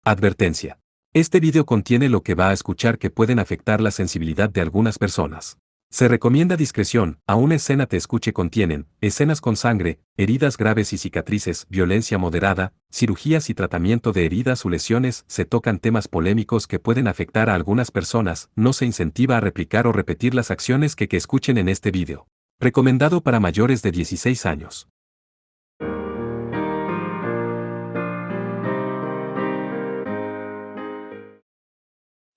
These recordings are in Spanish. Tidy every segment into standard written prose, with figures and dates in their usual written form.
Advertencia. Este video contiene lo que va a escuchar que pueden afectar la sensibilidad de algunas personas. Se recomienda discreción, aún escena te escuche contienen, escenas con sangre, heridas graves y cicatrices, violencia moderada, cirugías y tratamiento de heridas o lesiones, se tocan temas polémicos que pueden afectar a algunas personas, no se incentiva a replicar o repetir las acciones que escuchen en este video. Recomendado para mayores de 16 años.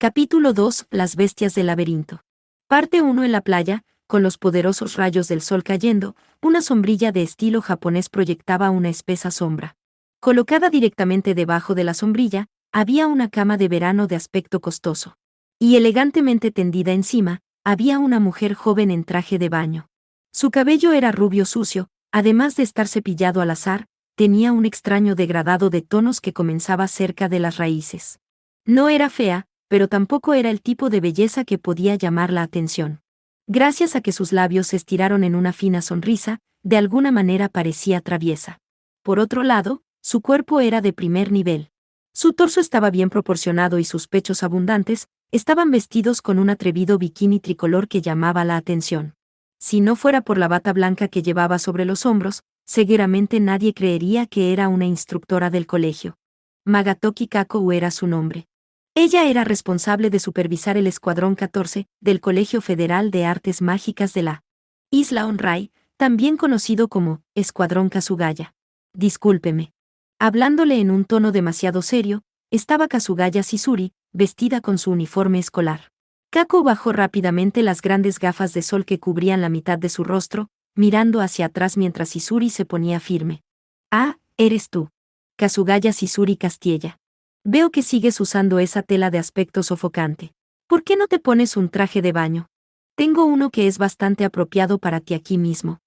Capítulo 2. Las bestias del laberinto. Parte 1. En la playa, con los poderosos rayos del sol cayendo, una sombrilla de estilo japonés proyectaba una espesa sombra. Colocada directamente debajo de la sombrilla, había una cama de verano de aspecto costoso. Y elegantemente tendida encima, había una mujer joven en traje de baño. Su cabello era rubio sucio, además de estar cepillado al azar, tenía un extraño degradado de tonos que comenzaba cerca de las raíces. No era fea, pero tampoco era el tipo de belleza que podía llamar la atención. Gracias a que sus labios se estiraron en una fina sonrisa, de alguna manera parecía traviesa. Por otro lado, su cuerpo era de primer nivel. Su torso estaba bien proporcionado y sus pechos abundantes estaban vestidos con un atrevido bikini tricolor que llamaba la atención. Si no fuera por la bata blanca que llevaba sobre los hombros, seguramente nadie creería que era una instructora del colegio. Magatoki Kako era su nombre. Ella era responsable de supervisar el Escuadrón 14 del Colegio Federal de Artes Mágicas de la Isla Onrai, también conocido como Escuadrón Kasugaya. Discúlpeme. Hablándole en un tono demasiado serio, estaba Kasugaya Shizuri, vestida con su uniforme escolar. Kako bajó rápidamente las grandes gafas de sol que cubrían la mitad de su rostro, mirando hacia atrás mientras Shizuri se ponía firme. Ah, eres tú. Kasugaya Shizuri Castiella. Veo que sigues usando esa tela de aspecto sofocante. ¿Por qué no te pones un traje de baño? Tengo uno que es bastante apropiado para ti aquí mismo.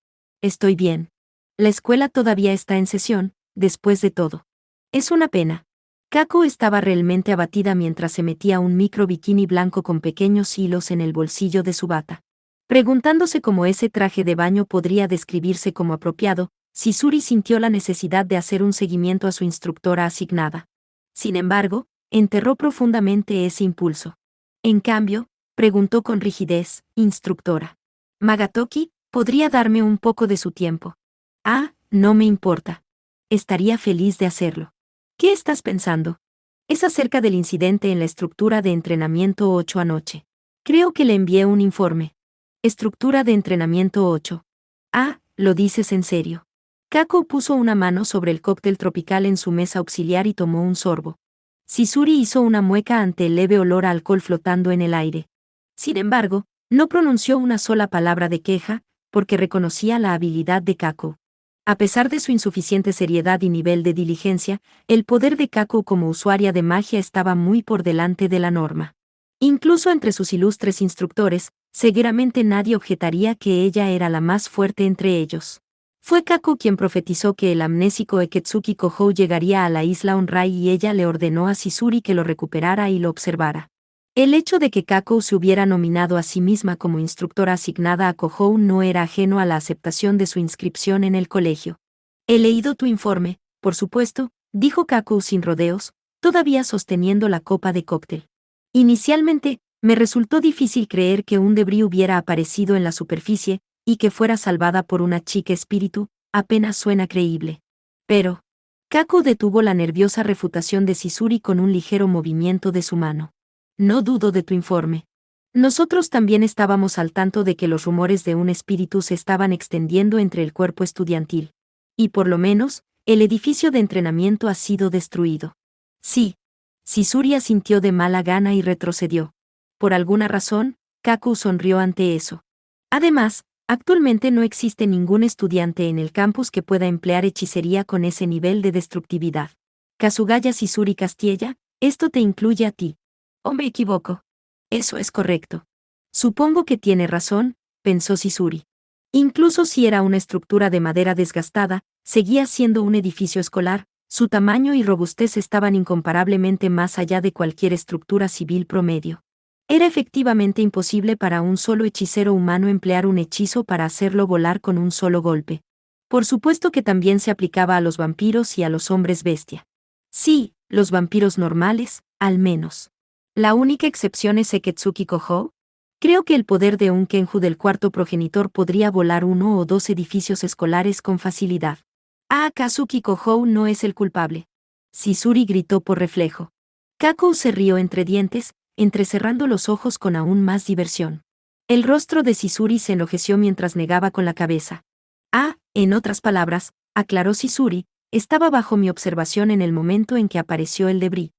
Estoy bien. La escuela todavía está en sesión, después de todo. Es una pena. Kako estaba realmente abatida mientras se metía un micro bikini blanco con pequeños hilos en el bolsillo de su bata. Preguntándose cómo ese traje de baño podría describirse como apropiado, Shizuri sintió la necesidad de hacer un seguimiento a su instructora asignada. Sin embargo, enterró profundamente ese impulso. En cambio, preguntó con rigidez, instructora. Magatoki, ¿podría darme un poco de su tiempo? Ah, no me importa. Estaría feliz de hacerlo. ¿Qué estás pensando? Es acerca del incidente en la estructura de entrenamiento 8 anoche. Creo que le envié un informe. Estructura de entrenamiento 8. Ah, ¿lo dices en serio? Kako puso una mano sobre el cóctel tropical en su mesa auxiliar y tomó un sorbo. Shizuri hizo una mueca ante el leve olor a alcohol flotando en el aire. Sin embargo, no pronunció una sola palabra de queja, porque reconocía la habilidad de Kako. A pesar de su insuficiente seriedad y nivel de diligencia, el poder de Kako como usuaria de magia estaba muy por delante de la norma. Incluso entre sus ilustres instructores, seguramente nadie objetaría que ella era la más fuerte entre ellos. Fue Kako quien profetizó que el amnésico Eketsuki Kohou llegaría a la isla Onrai y ella le ordenó a Shizuri que lo recuperara y lo observara. El hecho de que Kako se hubiera nominado a sí misma como instructora asignada a Kohou no era ajeno a la aceptación de su inscripción en el colegio. He leído tu informe, por supuesto, dijo Kako sin rodeos, todavía sosteniendo la copa de cóctel. Inicialmente, me resultó difícil creer que un debris hubiera aparecido en la superficie, y que fuera salvada por una chica espíritu, apenas suena creíble. Pero, Kako detuvo la nerviosa refutación de Shizuri con un ligero movimiento de su mano. No dudo de tu informe. Nosotros también estábamos al tanto de que los rumores de un espíritu se estaban extendiendo entre el cuerpo estudiantil. Y por lo menos, el edificio de entrenamiento ha sido destruido. Sí. Shizuri asintió de mala gana y retrocedió. Por alguna razón, Kako sonrió ante eso. Además, actualmente no existe ningún estudiante en el campus que pueda emplear hechicería con ese nivel de destructividad. Kasugaya Shizuri Castiella, esto te incluye a ti. ¿O me equivoco? Eso es correcto. Supongo que tiene razón, pensó Shizuri. Incluso si era una estructura de madera desgastada, seguía siendo un edificio escolar, su tamaño y robustez estaban incomparablemente más allá de cualquier estructura civil promedio. Era efectivamente imposible para un solo hechicero humano emplear un hechizo para hacerlo volar con un solo golpe. Por supuesto que también se aplicaba a los vampiros y a los hombres bestia. Sí, los vampiros normales, al menos. La única excepción es Eketsuki Kohou. Creo que el poder de un Kenju del cuarto progenitor podría volar 1 o 2 edificios escolares con facilidad. Kazuki Kohou no es el culpable. Shisuri gritó por reflejo. Kakou se rió entre dientes, entrecerrando los ojos con aún más diversión. El rostro de Shisuri se enrojeció mientras negaba con la cabeza. En otras palabras, aclaró Shisuri, estaba bajo mi observación en el momento en que apareció el debris.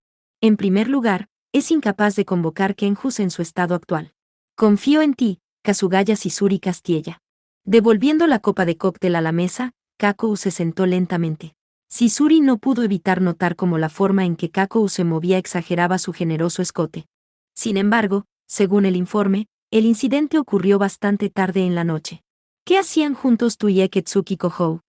En primer lugar, es incapaz de convocar Kenjus en su estado actual. Confío en ti, Kazugaya Shisuri Castiella. Devolviendo la copa de cóctel a la mesa, Kakou se sentó lentamente. Shisuri no pudo evitar notar cómo la forma en que Kakou se movía exageraba su generoso escote. Sin embargo, según el informe, el incidente ocurrió bastante tarde en la noche. ¿Qué hacían juntos tú y Eketsuki Kohou?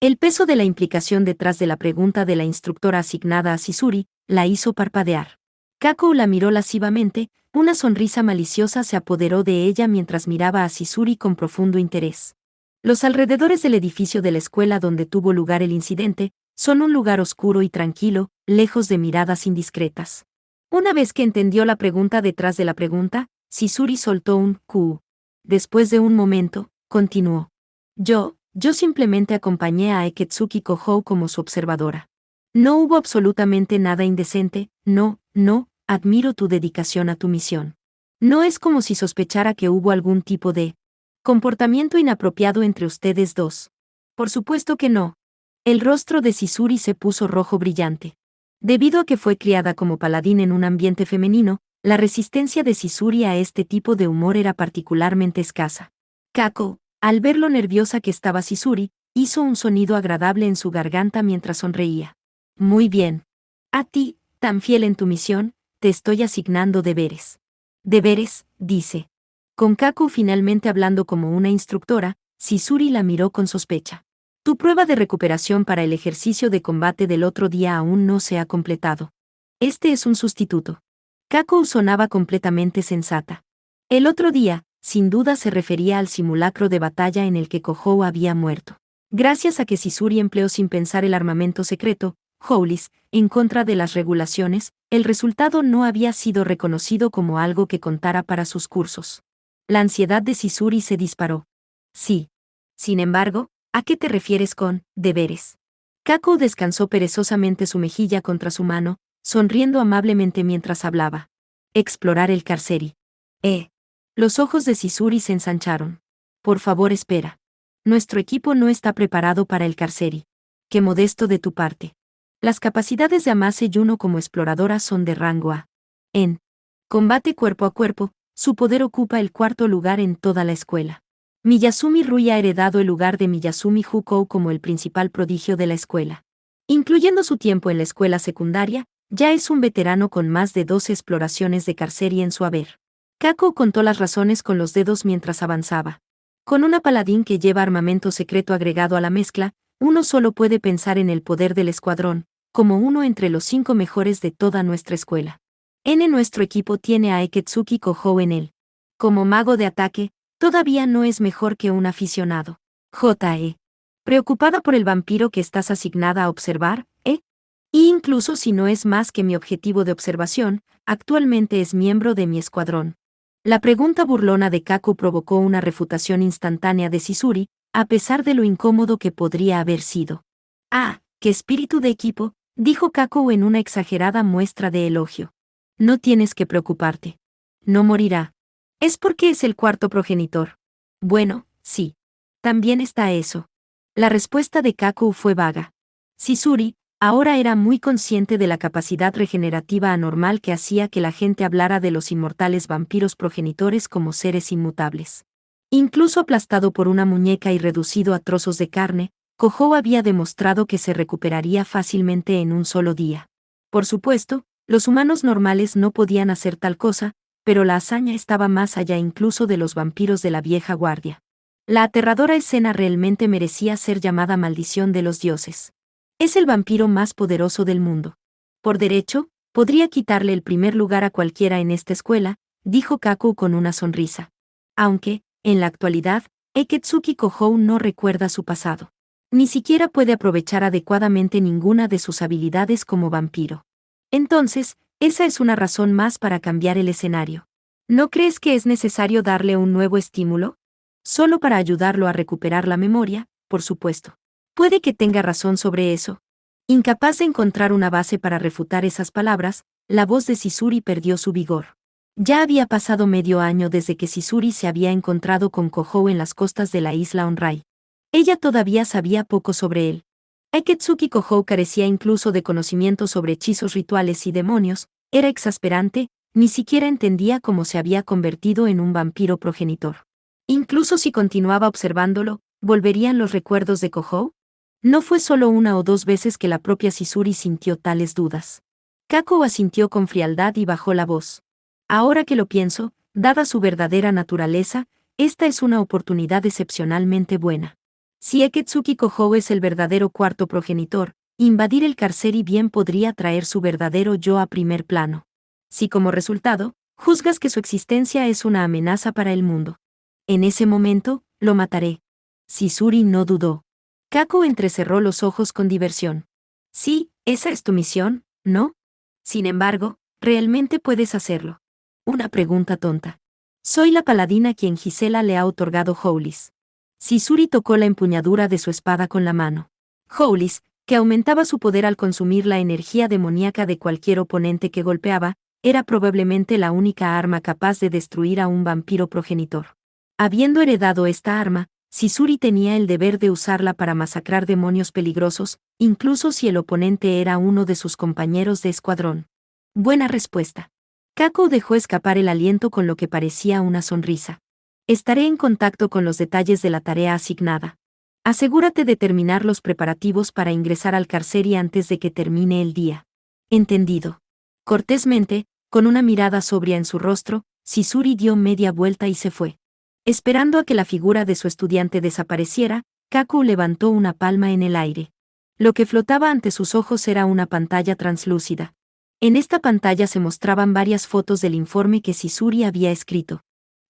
El peso de la implicación detrás de la pregunta de la instructora asignada a Shisuri la hizo parpadear. Kakou la miró lascivamente, una sonrisa maliciosa se apoderó de ella mientras miraba a Shisuri con profundo interés. Los alrededores del edificio de la escuela donde tuvo lugar el incidente son un lugar oscuro y tranquilo, lejos de miradas indiscretas. Una vez que entendió la pregunta detrás de la pregunta, Shisuri soltó un "ku". Después de un momento, continuó. Yo simplemente acompañé a Eketsuki Kohou como su observadora. No hubo absolutamente nada indecente, no, admiro tu dedicación a tu misión. No es como si sospechara que hubo algún tipo de comportamiento inapropiado entre ustedes dos. Por supuesto que no. El rostro de Shisuri se puso rojo brillante. Debido a que fue criada como paladín en un ambiente femenino, la resistencia de Shisuri a este tipo de humor era particularmente escasa. Kakou, al ver lo nerviosa que estaba Shisuri, hizo un sonido agradable en su garganta mientras sonreía. Muy bien. A ti, tan fiel en tu misión, te estoy asignando deberes. Deberes, dice. Con Kakou finalmente hablando como una instructora, Shisuri la miró con sospecha. Tu prueba de recuperación para el ejercicio de combate del otro día aún no se ha completado. Este es un sustituto. Kakou sonaba completamente sensata. El otro día, sin duda se refería al simulacro de batalla en el que Kohou había muerto. Gracias a que Shisuri empleó sin pensar el armamento secreto, Howlis, en contra de las regulaciones, el resultado no había sido reconocido como algo que contara para sus cursos. La ansiedad de Shisuri se disparó. Sí. Sin embargo, ¿a qué te refieres con deberes? Kakou descansó perezosamente su mejilla contra su mano, sonriendo amablemente mientras hablaba. Explorar el Carceri. Los ojos de Shisuri se ensancharon. Por favor, espera. Nuestro equipo no está preparado para el Carceri. Qué modesto de tu parte. Las capacidades de Amase Yuno como exploradora son de rango A. En combate cuerpo a cuerpo, su poder ocupa el cuarto lugar en toda la escuela. Miyazumi Rui ha heredado el lugar de Miyazumi Hukou como el principal prodigio de la escuela. Incluyendo su tiempo en la escuela secundaria, ya es un veterano con más de 12 exploraciones de Carceri en su haber. Kakou contó las razones con los dedos mientras avanzaba. Con una paladín que lleva armamento secreto agregado a la mezcla, uno solo puede pensar en el poder del escuadrón, como uno entre los 5 mejores de toda nuestra escuela. Nuestro equipo tiene a Eketsuki Kohou en él. Como mago de ataque, todavía no es mejor que un aficionado. Preocupada por el vampiro que estás asignada a observar, Y incluso si no es más que mi objetivo de observación, actualmente es miembro de mi escuadrón. La pregunta burlona de Kakou provocó una refutación instantánea de Shisuri, a pesar de lo incómodo que podría haber sido. ¡Qué espíritu de equipo!, dijo Kakou en una exagerada muestra de elogio. No tienes que preocuparte. No morirá. Es porque es el cuarto progenitor. Bueno, sí. También está eso. La respuesta de Kakou fue vaga. Shisuri, ahora era muy consciente de la capacidad regenerativa anormal que hacía que la gente hablara de los inmortales vampiros progenitores como seres inmutables. Incluso aplastado por una muñeca y reducido a trozos de carne, Kohou había demostrado que se recuperaría fácilmente en un solo día. Por supuesto, los humanos normales no podían hacer tal cosa, pero la hazaña estaba más allá incluso de los vampiros de la vieja guardia. La aterradora escena realmente merecía ser llamada maldición de los dioses. Es el vampiro más poderoso del mundo. Por derecho, podría quitarle el primer lugar a cualquiera en esta escuela, dijo Kakou con una sonrisa. Aunque, en la actualidad, Eketsuki Kohou no recuerda su pasado. Ni siquiera puede aprovechar adecuadamente ninguna de sus habilidades como vampiro. Entonces, esa es una razón más para cambiar el escenario. ¿No crees que es necesario darle un nuevo estímulo? Solo para ayudarlo a recuperar la memoria, por supuesto. Puede que tenga razón sobre eso. Incapaz de encontrar una base para refutar esas palabras, la voz de Sisuri perdió su vigor. Ya había pasado medio año desde que Sisuri se había encontrado con Kohou en las costas de la isla Onrai. Ella todavía sabía poco sobre él. Akatsuki Kohou carecía incluso de conocimientos sobre hechizos rituales y demonios, era exasperante, ni siquiera entendía cómo se había convertido en un vampiro progenitor. Incluso si continuaba observándolo, ¿volverían los recuerdos de Kohou? No fue solo una o dos veces que la propia Sisuri sintió tales dudas. Kakou asintió con frialdad y bajó la voz. Ahora que lo pienso, dada su verdadera naturaleza, esta es una oportunidad excepcionalmente buena. Si Akatsuki Kohou es el verdadero cuarto progenitor, invadir el Carceri bien podría traer su verdadero yo a primer plano. Si como resultado, juzgas que su existencia es una amenaza para el mundo. En ese momento, lo mataré. Sisuri no dudó. Kakou entrecerró los ojos con diversión. Sí, esa es tu misión, ¿no? Sin embargo, ¿realmente puedes hacerlo? Una pregunta tonta. Soy la paladina quien Gisela le ha otorgado Howlis. Sisuri tocó la empuñadura de su espada con la mano. Howlis, que aumentaba su poder al consumir la energía demoníaca de cualquier oponente que golpeaba, era probablemente la única arma capaz de destruir a un vampiro progenitor. Habiendo heredado esta arma, Sisuri tenía el deber de usarla para masacrar demonios peligrosos, incluso si el oponente era uno de sus compañeros de escuadrón. Buena respuesta. Kakou dejó escapar el aliento con lo que parecía una sonrisa. Estaré en contacto con los detalles de la tarea asignada. Asegúrate de terminar los preparativos para ingresar al Carceri antes de que termine el día. Entendido. Cortésmente, con una mirada sobria en su rostro, Sisuri dio media vuelta y se fue. Esperando a que la figura de su estudiante desapareciera, Kakou levantó una palma en el aire. Lo que flotaba ante sus ojos era una pantalla translúcida. En esta pantalla se mostraban varias fotos del informe que Sisuri había escrito.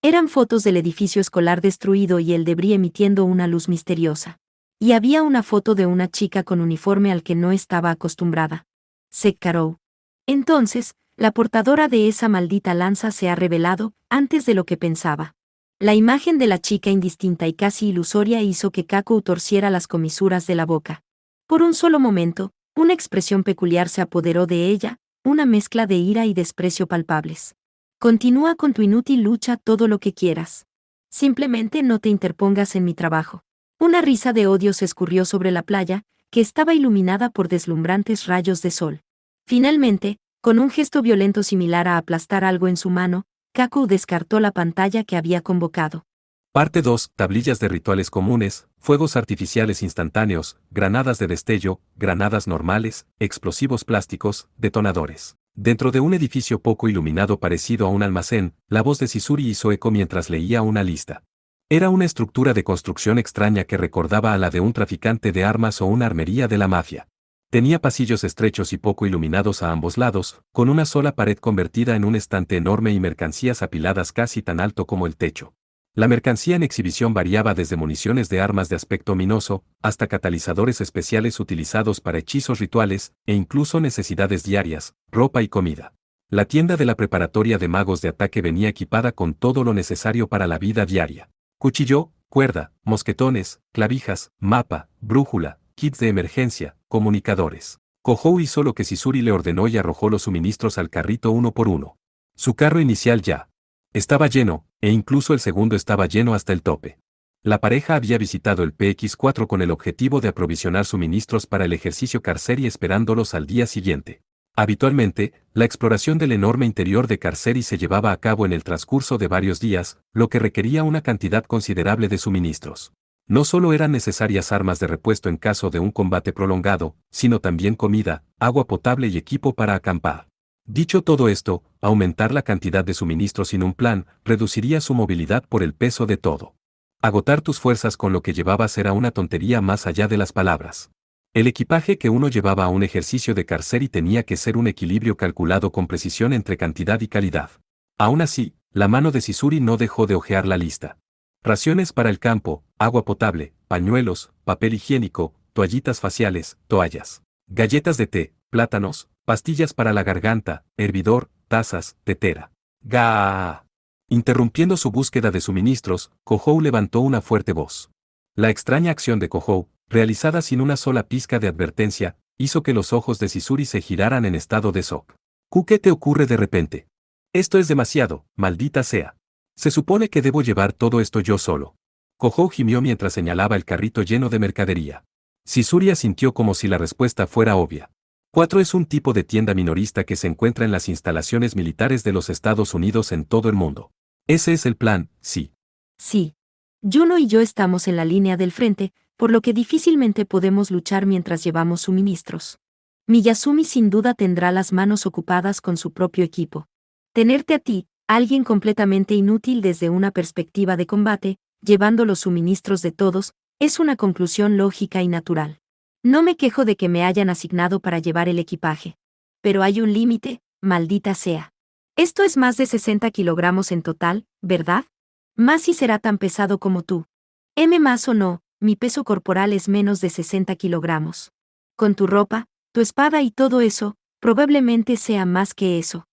Eran fotos del edificio escolar destruido y el debris emitiendo una luz misteriosa. Y había una foto de una chica con uniforme al que no estaba acostumbrada. Sekkarou. Entonces, la portadora de esa maldita lanza se ha revelado, antes de lo que pensaba. La imagen de la chica indistinta y casi ilusoria hizo que Kakou torciera las comisuras de la boca. Por un solo momento, una expresión peculiar se apoderó de ella, una mezcla de ira y desprecio palpables. Continúa con tu inútil lucha todo lo que quieras. Simplemente no te interpongas en mi trabajo. Una risa de odio se escurrió sobre la playa, que estaba iluminada por deslumbrantes rayos de sol. Finalmente, con un gesto violento similar a aplastar algo en su mano, Kakou descartó la pantalla que había convocado. Parte 2. Tablillas de rituales comunes, fuegos artificiales instantáneos, granadas de destello, granadas normales, explosivos plásticos, detonadores. Dentro de un edificio poco iluminado parecido a un almacén, la voz de Sisuri hizo eco mientras leía una lista. Era una estructura de construcción extraña que recordaba a la de un traficante de armas o una armería de la mafia. Tenía pasillos estrechos y poco iluminados a ambos lados, con una sola pared convertida en un estante enorme y mercancías apiladas casi tan alto como el techo. La mercancía en exhibición variaba desde municiones de armas de aspecto ominoso, hasta catalizadores especiales utilizados para hechizos rituales, e incluso necesidades diarias, ropa y comida. La tienda de la preparatoria de magos de ataque venía equipada con todo lo necesario para la vida diaria. Cuchillo, cuerda, mosquetones, clavijas, mapa, brújula, kits de emergencia, comunicadores. Kohou hizo lo que Sisuri le ordenó y arrojó los suministros al carrito uno por uno. Su carro inicial ya estaba lleno, e incluso el segundo estaba lleno hasta el tope. La pareja había visitado el PX4 con el objetivo de aprovisionar suministros para el ejercicio Carceri esperándolos al día siguiente. Habitualmente, la exploración del enorme interior de Carceri se llevaba a cabo en el transcurso de varios días, lo que requería una cantidad considerable de suministros. No solo eran necesarias armas de repuesto en caso de un combate prolongado, sino también comida, agua potable y equipo para acampar. Dicho todo esto, aumentar la cantidad de suministros sin un plan reduciría su movilidad por el peso de todo. Agotar tus fuerzas con lo que llevabas era una tontería más allá de las palabras. El equipaje que uno llevaba a un ejercicio de Carceri tenía que ser un equilibrio calculado con precisión entre cantidad y calidad. Aún así, la mano de Sisuri no dejó de hojear la lista. Raciones para el campo, agua potable, pañuelos, papel higiénico, toallitas faciales, toallas, galletas de té, plátanos, pastillas para la garganta, hervidor, tazas, tetera. ¡Ga! Interrumpiendo su búsqueda de suministros, Kohou levantó una fuerte voz. La extraña acción de Kohou, realizada sin una sola pizca de advertencia, hizo que los ojos de Sisuri se giraran en estado de shock. ¿Qué te ocurre de repente? Esto es demasiado, maldita sea. Se supone que debo llevar todo esto yo solo. Kohou gimió mientras señalaba el carrito lleno de mercadería. Sisuri asintió como si la respuesta fuera obvia. 4 es un tipo de tienda minorista que se encuentra en las instalaciones militares de los Estados Unidos en todo el mundo. Ese es el plan, sí. Sí. Juno y yo estamos en la línea del frente, por lo que difícilmente podemos luchar mientras llevamos suministros. Miyazumi sin duda tendrá las manos ocupadas con su propio equipo. Tenerte a ti, alguien completamente inútil desde una perspectiva de combate, llevando los suministros de todos, es una conclusión lógica y natural. No me quejo de que me hayan asignado para llevar el equipaje. Pero hay un límite, maldita sea. Esto es más de 60 kilogramos en total, ¿verdad? Más si será tan pesado como tú. Más o no, mi peso corporal es menos de 60 kilogramos. Con tu ropa, tu espada y todo eso, probablemente sea más que eso.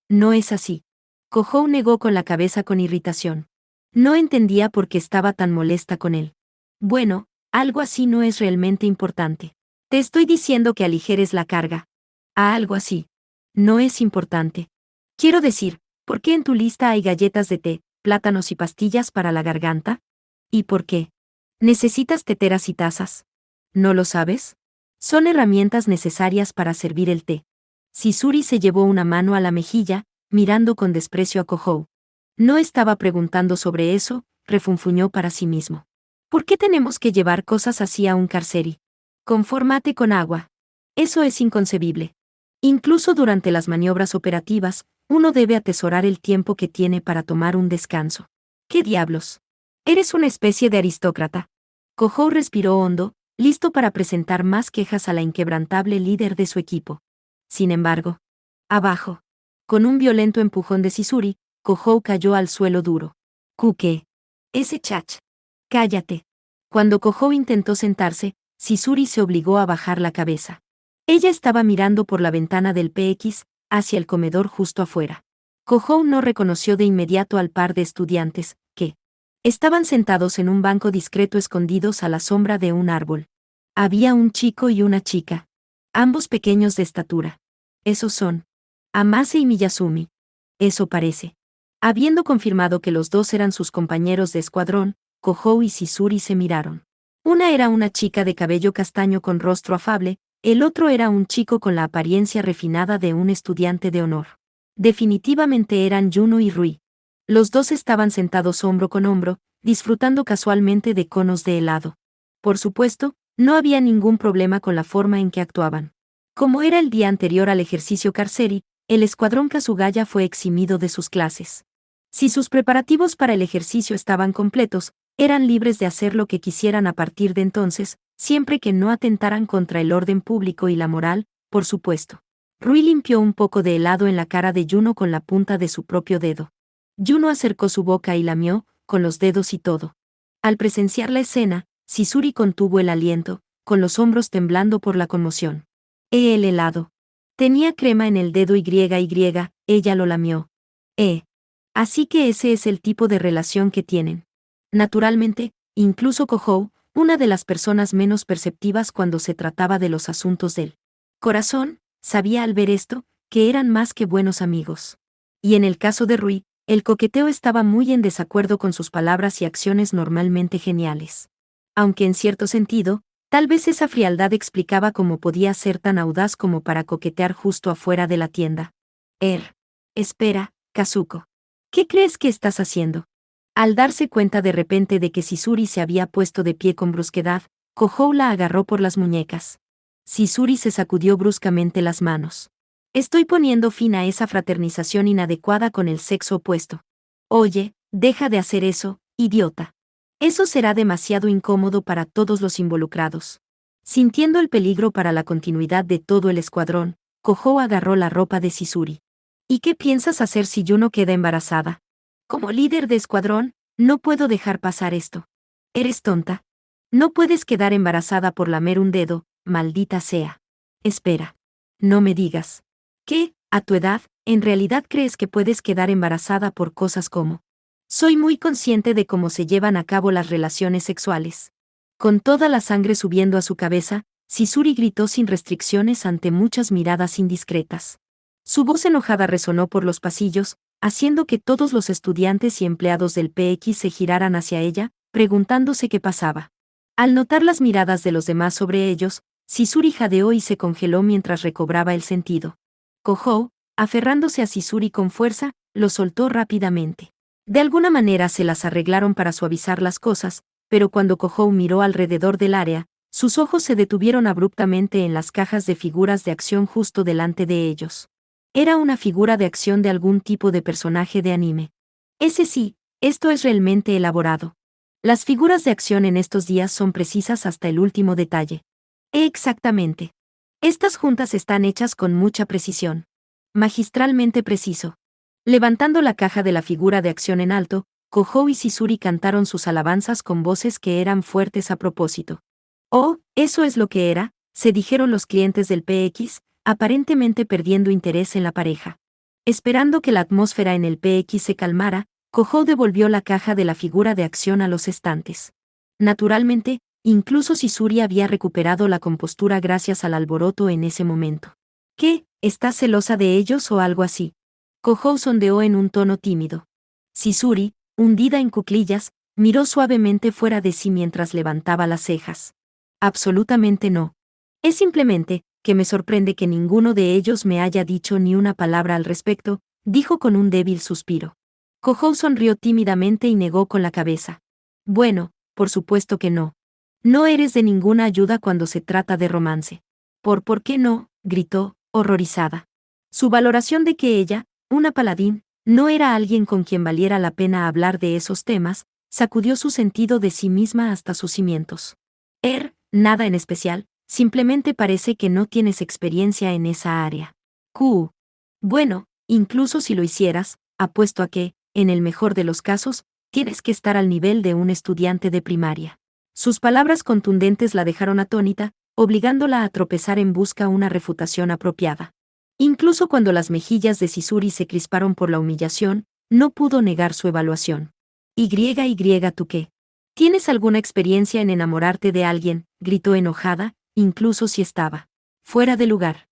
No es así. Kohou negó con la cabeza con irritación. No entendía por qué estaba tan molesta con él. Bueno, algo así no es realmente importante. Te estoy diciendo que aligeres la carga. Algo así. No es importante. Quiero decir, ¿por qué en tu lista hay galletas de té, plátanos y pastillas para la garganta? ¿Y por qué? ¿Necesitas teteras y tazas? ¿No lo sabes? Son herramientas necesarias para servir el té. Sisuri se llevó una mano a la mejilla, mirando con desprecio a Kohou. No estaba preguntando sobre eso, refunfuñó para sí mismo. ¿Por qué tenemos que llevar cosas así a un carceri? Confórmate con agua. Eso es inconcebible. Incluso durante las maniobras operativas, uno debe atesorar el tiempo que tiene para tomar un descanso. ¿Qué diablos? Eres una especie de aristócrata. Kohou respiró hondo, listo para presentar más quejas a la inquebrantable líder de su equipo. Sin embargo, abajo. Con un violento empujón de Sisuri, Kohou cayó al suelo duro. ¿Qué? Ese chach. Cállate. Cuando Kohou intentó sentarse, Sisuri se obligó a bajar la cabeza. Ella estaba mirando por la ventana del PX, hacia el comedor justo afuera. Kohou no reconoció de inmediato al par de estudiantes, que estaban sentados en un banco discreto escondidos a la sombra de un árbol. Había un chico y una chica. Ambos pequeños de estatura. Esos son Amase y Miyazumi. Eso parece. Habiendo confirmado que los dos eran sus compañeros de escuadrón, Kohou y Sisuri se miraron. Una era una chica de cabello castaño con rostro afable, el otro era un chico con la apariencia refinada de un estudiante de honor. Definitivamente eran Juno y Rui. Los dos estaban sentados hombro con hombro, disfrutando casualmente de conos de helado. Por supuesto, no había ningún problema con la forma en que actuaban. Como era el día anterior al ejercicio carceri, el escuadrón Kasugaya fue eximido de sus clases. Si sus preparativos para el ejercicio estaban completos, eran libres de hacer lo que quisieran a partir de entonces, siempre que no atentaran contra el orden público y la moral, por supuesto. Rui limpió un poco de helado en la cara de Juno con la punta de su propio dedo. Juno acercó su boca y lamió, con los dedos y todo. Al presenciar la escena, Sisuri contuvo el aliento, con los hombros temblando por la conmoción. El helado. Tenía crema en el dedo y, ella lo lamió. Así que ese es el tipo de relación que tienen. Naturalmente, incluso Kohou, una de las personas menos perceptivas cuando se trataba de los asuntos del corazón, sabía al ver esto, que eran más que buenos amigos. Y en el caso de Rui, el coqueteo estaba muy en desacuerdo con sus palabras y acciones normalmente geniales. Aunque en cierto sentido, tal vez esa frialdad explicaba cómo podía ser tan audaz como para coquetear justo afuera de la tienda. Espera, Kazuko. ¿Qué crees que estás haciendo? Al darse cuenta de repente de que Sisuri se había puesto de pie con brusquedad, Kohou la agarró por las muñecas. Sisuri se sacudió bruscamente las manos. Estoy poniendo fin a esa fraternización inadecuada con el sexo opuesto. Oye, deja de hacer eso, idiota. Eso será demasiado incómodo para todos los involucrados. Sintiendo el peligro para la continuidad de todo el escuadrón, Kohou agarró la ropa de Sisuri. ¿Y qué piensas hacer si Juno queda embarazada? Como líder de escuadrón, no puedo dejar pasar esto. ¿Eres tonta? No puedes quedar embarazada por lamer un dedo, maldita sea. Espera. No me digas. ¿Qué, a tu edad, en realidad crees que puedes quedar embarazada por cosas como? Soy muy consciente de cómo se llevan a cabo las relaciones sexuales. Con toda la sangre subiendo a su cabeza, Sisuri gritó sin restricciones ante muchas miradas indiscretas. Su voz enojada resonó por los pasillos, haciendo que todos los estudiantes y empleados del PX se giraran hacia ella, preguntándose qué pasaba. Al notar las miradas de los demás sobre ellos, Sisuri jadeó y se congeló mientras recobraba el sentido. Kohou, aferrándose a Sisuri con fuerza, lo soltó rápidamente. De alguna manera se las arreglaron para suavizar las cosas, pero cuando Kohou miró alrededor del área, sus ojos se detuvieron abruptamente en las cajas de figuras de acción justo delante de ellos. Era una figura de acción de algún tipo de personaje de anime. Ese sí, esto es realmente elaborado. Las figuras de acción en estos días son precisas hasta el último detalle. Exactamente. Estas juntas están hechas con mucha precisión. Magistralmente preciso. Levantando la caja de la figura de acción en alto, Kohou y Sisuri cantaron sus alabanzas con voces que eran fuertes a propósito. Oh, eso es lo que era, se dijeron los clientes del PX, aparentemente perdiendo interés en la pareja. Esperando que la atmósfera en el PX se calmara, Kohou devolvió la caja de la figura de acción a los estantes. Naturalmente, incluso Sisuri había recuperado la compostura gracias al alboroto en ese momento. ¿Qué? ¿Estás celosa de ellos o algo así? Kohou sondeó en un tono tímido. Sisuri, hundida en cuclillas, miró suavemente fuera de sí mientras levantaba las cejas. Absolutamente no. Es simplemente que me sorprende que ninguno de ellos me haya dicho ni una palabra al respecto, dijo con un débil suspiro. Kohou sonrió tímidamente y negó con la cabeza. Bueno, por supuesto que no. No eres de ninguna ayuda cuando se trata de romance. ¿Por qué no?, gritó, horrorizada. Su valoración de que ella, una paladín, no era alguien con quien valiera la pena hablar de esos temas, sacudió su sentido de sí misma hasta sus cimientos. Nada en especial, simplemente parece que no tienes experiencia en esa área. Bueno, incluso si lo hicieras, apuesto a que, en el mejor de los casos, tienes que estar al nivel de un estudiante de primaria. Sus palabras contundentes la dejaron atónita, obligándola a tropezar en busca una refutación apropiada. Incluso cuando las mejillas de Sisuri se crisparon por la humillación, no pudo negar su evaluación. ¿Tú qué? ¿Tienes alguna experiencia en enamorarte de alguien?, gritó enojada, incluso si estaba fuera de lugar.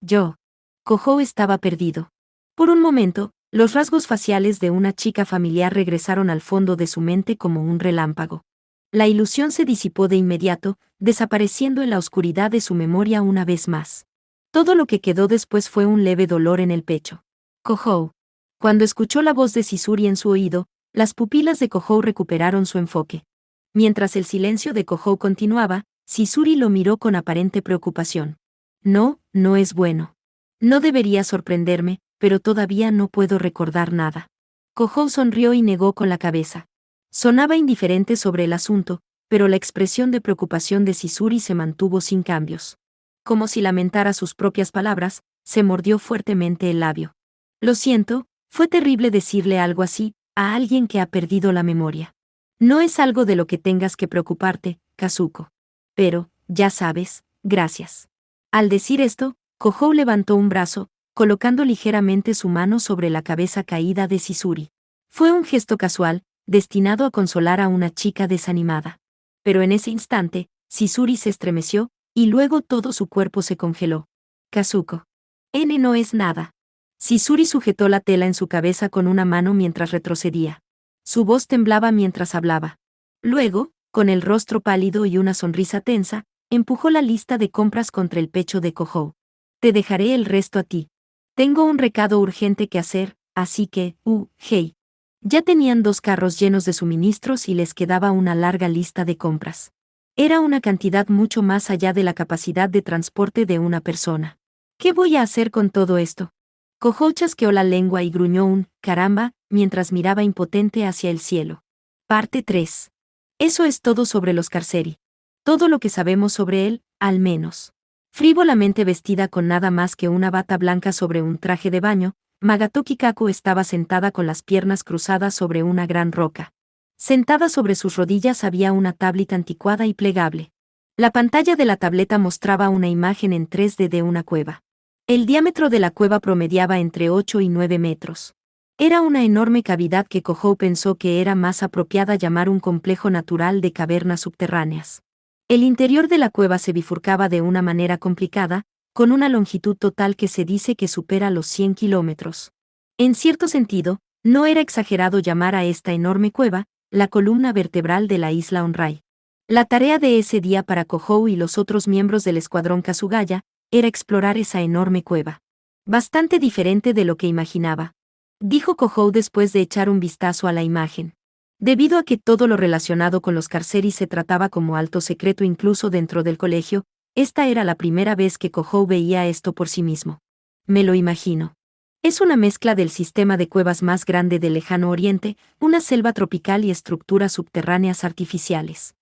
Yo. Kohou estaba perdido. Por un momento, los rasgos faciales de una chica familiar regresaron al fondo de su mente como un relámpago. La ilusión se disipó de inmediato, desapareciendo en la oscuridad de su memoria una vez más. Todo lo que quedó después fue un leve dolor en el pecho. Kohou. Cuando escuchó la voz de Sisuri en su oído, las pupilas de Kohou recuperaron su enfoque. Mientras el silencio de Kohou continuaba, Sisuri lo miró con aparente preocupación. No, no es bueno. No debería sorprenderme, pero todavía no puedo recordar nada. Kohou sonrió y negó con la cabeza. Sonaba indiferente sobre el asunto, pero la expresión de preocupación de Sisuri se mantuvo sin cambios. Como si lamentara sus propias palabras, se mordió fuertemente el labio. Lo siento, fue terrible decirle algo así a alguien que ha perdido la memoria. No es algo de lo que tengas que preocuparte, Kazuko. Pero, ya sabes, gracias. Al decir esto, Kohou levantó un brazo, colocando ligeramente su mano sobre la cabeza caída de Sisuri. Fue un gesto casual, destinado a consolar a una chica desanimada. Pero en ese instante, Sisuri se estremeció, y luego todo su cuerpo se congeló. Kazuko. No es nada. Sisuri sujetó la tela en su cabeza con una mano mientras retrocedía. Su voz temblaba mientras hablaba. Luego, con el rostro pálido y una sonrisa tensa, empujó la lista de compras contra el pecho de Kohou. Te dejaré el resto a ti. Tengo un recado urgente que hacer, así que, hey. Ya tenían 2 carros llenos de suministros y les quedaba una larga lista de compras. Era una cantidad mucho más allá de la capacidad de transporte de una persona. ¿Qué voy a hacer con todo esto? Kohou chasqueó la lengua y gruñó un «caramba», mientras miraba impotente hacia el cielo. Parte 3. Eso es todo sobre los Carceri. Todo lo que sabemos sobre él, al menos. Frívolamente vestida con nada más que una bata blanca sobre un traje de baño, Magatoki Kaku estaba sentada con las piernas cruzadas sobre una gran roca. Sentada sobre sus rodillas había una tablet anticuada y plegable. La pantalla de la tableta mostraba una imagen en 3D de una cueva. El diámetro de la cueva promediaba entre 8 y 9 metros. Era una enorme cavidad que Kojou pensó que era más apropiada llamar un complejo natural de cavernas subterráneas. El interior de la cueva se bifurcaba de una manera complicada, con una longitud total que se dice que supera los 100 kilómetros. En cierto sentido, no era exagerado llamar a esta enorme cueva la columna vertebral de la isla Onrai. La tarea de ese día para Kojou y los otros miembros del escuadrón Kasugaya era explorar esa enorme cueva. Bastante diferente de lo que imaginaba, dijo Kojou después de echar un vistazo a la imagen. Debido a que todo lo relacionado con los Carceris se trataba como alto secreto incluso dentro del colegio, esta era la primera vez que Kojou veía esto por sí mismo. Me lo imagino. Es una mezcla del sistema de cuevas más grande del lejano oriente, una selva tropical y estructuras subterráneas artificiales.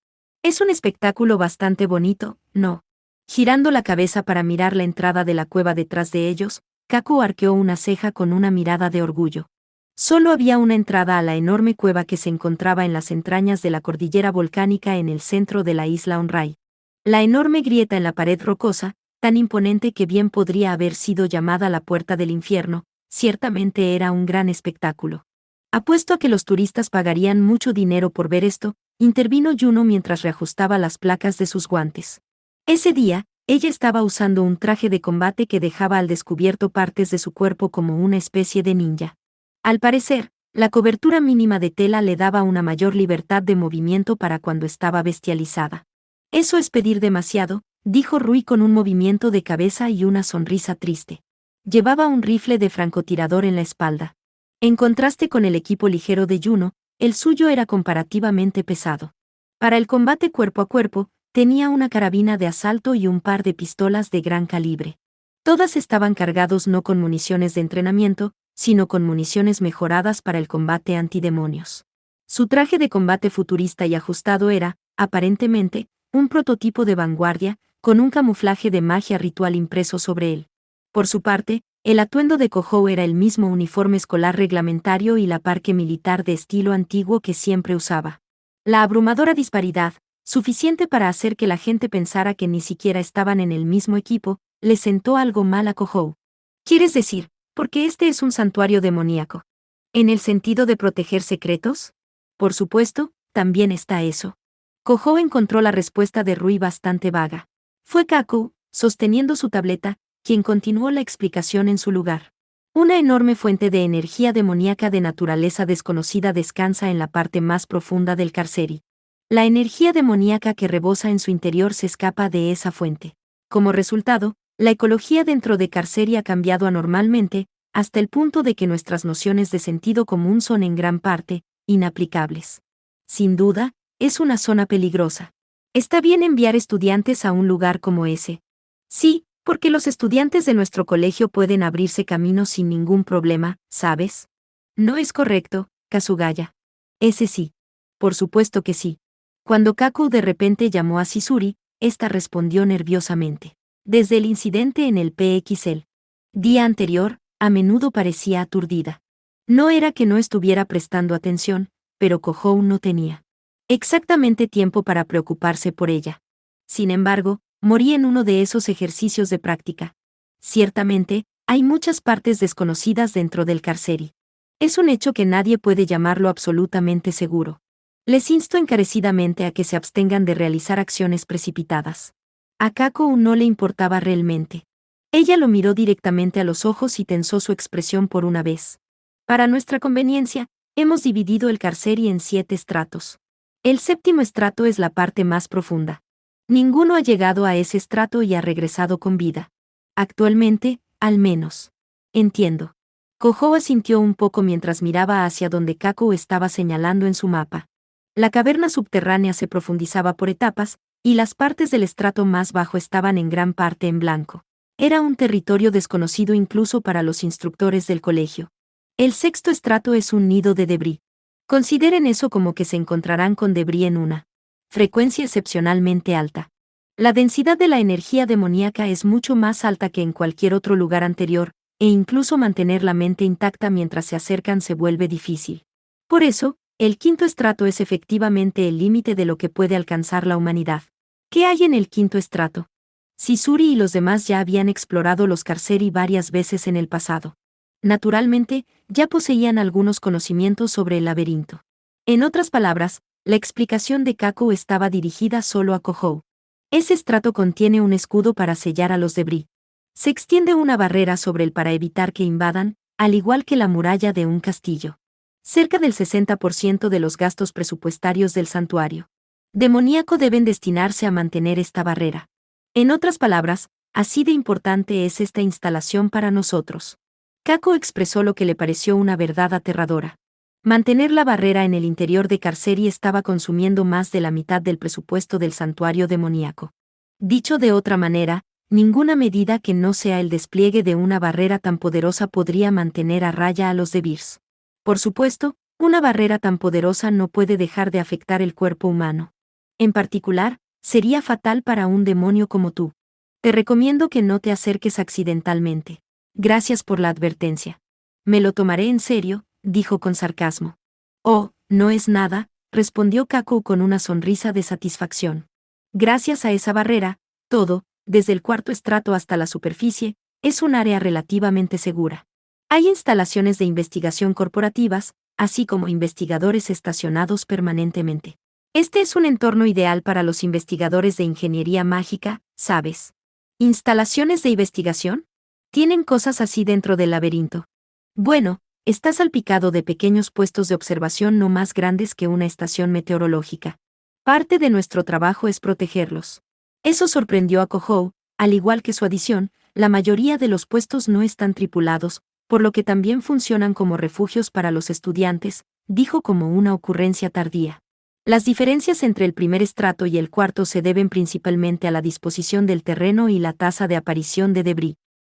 Es un espectáculo bastante bonito, ¿no? Girando la cabeza para mirar la entrada de la cueva detrás de ellos, Kaku arqueó una ceja con una mirada de orgullo. Solo había una entrada a la enorme cueva que se encontraba en las entrañas de la cordillera volcánica en el centro de la isla Onrai. La enorme grieta en la pared rocosa, tan imponente que bien podría haber sido llamada la puerta del infierno, ciertamente era un gran espectáculo. Apuesto a que los turistas pagarían mucho dinero por ver esto, intervino Juno mientras reajustaba las placas de sus guantes. Ese día, ella estaba usando un traje de combate que dejaba al descubierto partes de su cuerpo como una especie de ninja. Al parecer, la cobertura mínima de tela le daba una mayor libertad de movimiento para cuando estaba bestializada. Eso es pedir demasiado, dijo Rui con un movimiento de cabeza y una sonrisa triste. Llevaba un rifle de francotirador en la espalda. En contraste con el equipo ligero de Juno, el suyo era comparativamente pesado. Para el combate cuerpo a cuerpo, tenía una carabina de asalto y un par de pistolas de gran calibre. Todas estaban cargados no con municiones de entrenamiento, sino con municiones mejoradas para el combate antidemonios. Su traje de combate futurista y ajustado era, aparentemente, un prototipo de vanguardia, con un camuflaje de magia ritual impreso sobre él. Por su parte, el atuendo de Kojou era el mismo uniforme escolar reglamentario y la parque militar de estilo antiguo que siempre usaba. La abrumadora disparidad, suficiente para hacer que la gente pensara que ni siquiera estaban en el mismo equipo, le sentó algo mal a Kojou. ¿Quieres decir, porque este es un santuario demoníaco? ¿En el sentido de proteger secretos? Por supuesto, también está eso. Kojou encontró la respuesta de Rui bastante vaga. Fue Kaku, sosteniendo su tableta, quien continuó la explicación en su lugar. Una enorme fuente de energía demoníaca de naturaleza desconocida descansa en la parte más profunda del Carceri. La energía demoníaca que rebosa en su interior se escapa de esa fuente. Como resultado, la ecología dentro de Carceri ha cambiado anormalmente, hasta el punto de que nuestras nociones de sentido común son en gran parte inaplicables. Sin duda, es una zona peligrosa. ¿Está bien enviar estudiantes a un lugar como ese? Sí, porque los estudiantes de nuestro colegio pueden abrirse caminos sin ningún problema, ¿sabes? No es correcto, Kasugaya. Ese sí. Por supuesto que sí. Cuando Kaku de repente llamó a Sisuri, ésta respondió nerviosamente. Desde el incidente en el PXL día anterior, a menudo parecía aturdida. No era que no estuviera prestando atención, pero Kojou no tenía exactamente tiempo para preocuparse por ella. Sin embargo, morí en uno de esos ejercicios de práctica. Ciertamente, hay muchas partes desconocidas dentro del Carceri. Es un hecho que nadie puede llamarlo absolutamente seguro. Les insto encarecidamente a que se abstengan de realizar acciones precipitadas. A Kaku no le importaba realmente. Ella lo miró directamente a los ojos y tensó su expresión por una vez. Para nuestra conveniencia, hemos dividido el Carceri en 7 estratos. El 7º estrato es la parte más profunda. Ninguno ha llegado a ese estrato y ha regresado con vida. Actualmente, al menos. Entiendo. Kojou asintió un poco mientras miraba hacia donde Kaku estaba señalando en su mapa. La caverna subterránea se profundizaba por etapas, y las partes del estrato más bajo estaban en gran parte en blanco. Era un territorio desconocido incluso para los instructores del colegio. El 6º estrato es un nido de debris. Consideren eso como que se encontrarán con debris en una frecuencia excepcionalmente alta. La densidad de la energía demoníaca es mucho más alta que en cualquier otro lugar anterior, e incluso mantener la mente intacta mientras se acercan se vuelve difícil. Por eso, El quinto estrato es efectivamente el límite de lo que puede alcanzar la humanidad. ¿Qué hay en el quinto estrato? Sisuri y los demás ya habían explorado los Carceri varias veces en el pasado. Naturalmente, ya poseían algunos conocimientos sobre el laberinto. En otras palabras, la explicación de Kaku estaba dirigida solo a Kohou. Ese estrato contiene un escudo para sellar a los debris. Se extiende una barrera sobre él para evitar que invadan, al igual que la muralla de un castillo. Cerca del 60% de los gastos presupuestarios del santuario demoníaco deben destinarse a mantener esta barrera. En otras palabras, así de importante es esta instalación para nosotros. Kako expresó lo que le pareció una verdad aterradora. Mantener la barrera en el interior de Carceri estaba consumiendo más de la mitad del presupuesto del santuario demoníaco. Dicho de otra manera, ninguna medida que no sea el despliegue de una barrera tan poderosa podría mantener a raya a los Devirs. Por supuesto, una barrera tan poderosa no puede dejar de afectar el cuerpo humano. En particular, sería fatal para un demonio como tú. Te recomiendo que no te acerques accidentalmente. Gracias por la advertencia. Me lo tomaré en serio, dijo con sarcasmo. Oh, no es nada, respondió Kaku con una sonrisa de satisfacción. Gracias a esa barrera, todo, desde el cuarto estrato hasta la superficie, es un área relativamente segura. Hay instalaciones de investigación corporativas, así como investigadores estacionados permanentemente. Este es un entorno ideal para los investigadores de ingeniería mágica, ¿sabes? ¿Instalaciones de investigación? Tienen cosas así dentro del laberinto. Bueno, está salpicado de pequeños puestos de observación no más grandes que una estación meteorológica. Parte de nuestro trabajo es protegerlos. Eso sorprendió a Kohou, al igual que su adición, la mayoría de los puestos no están tripulados, por lo que también funcionan como refugios para los estudiantes, dijo como una ocurrencia tardía. Las diferencias entre el primer estrato y el cuarto se deben principalmente a la disposición del terreno y la tasa de aparición de debris.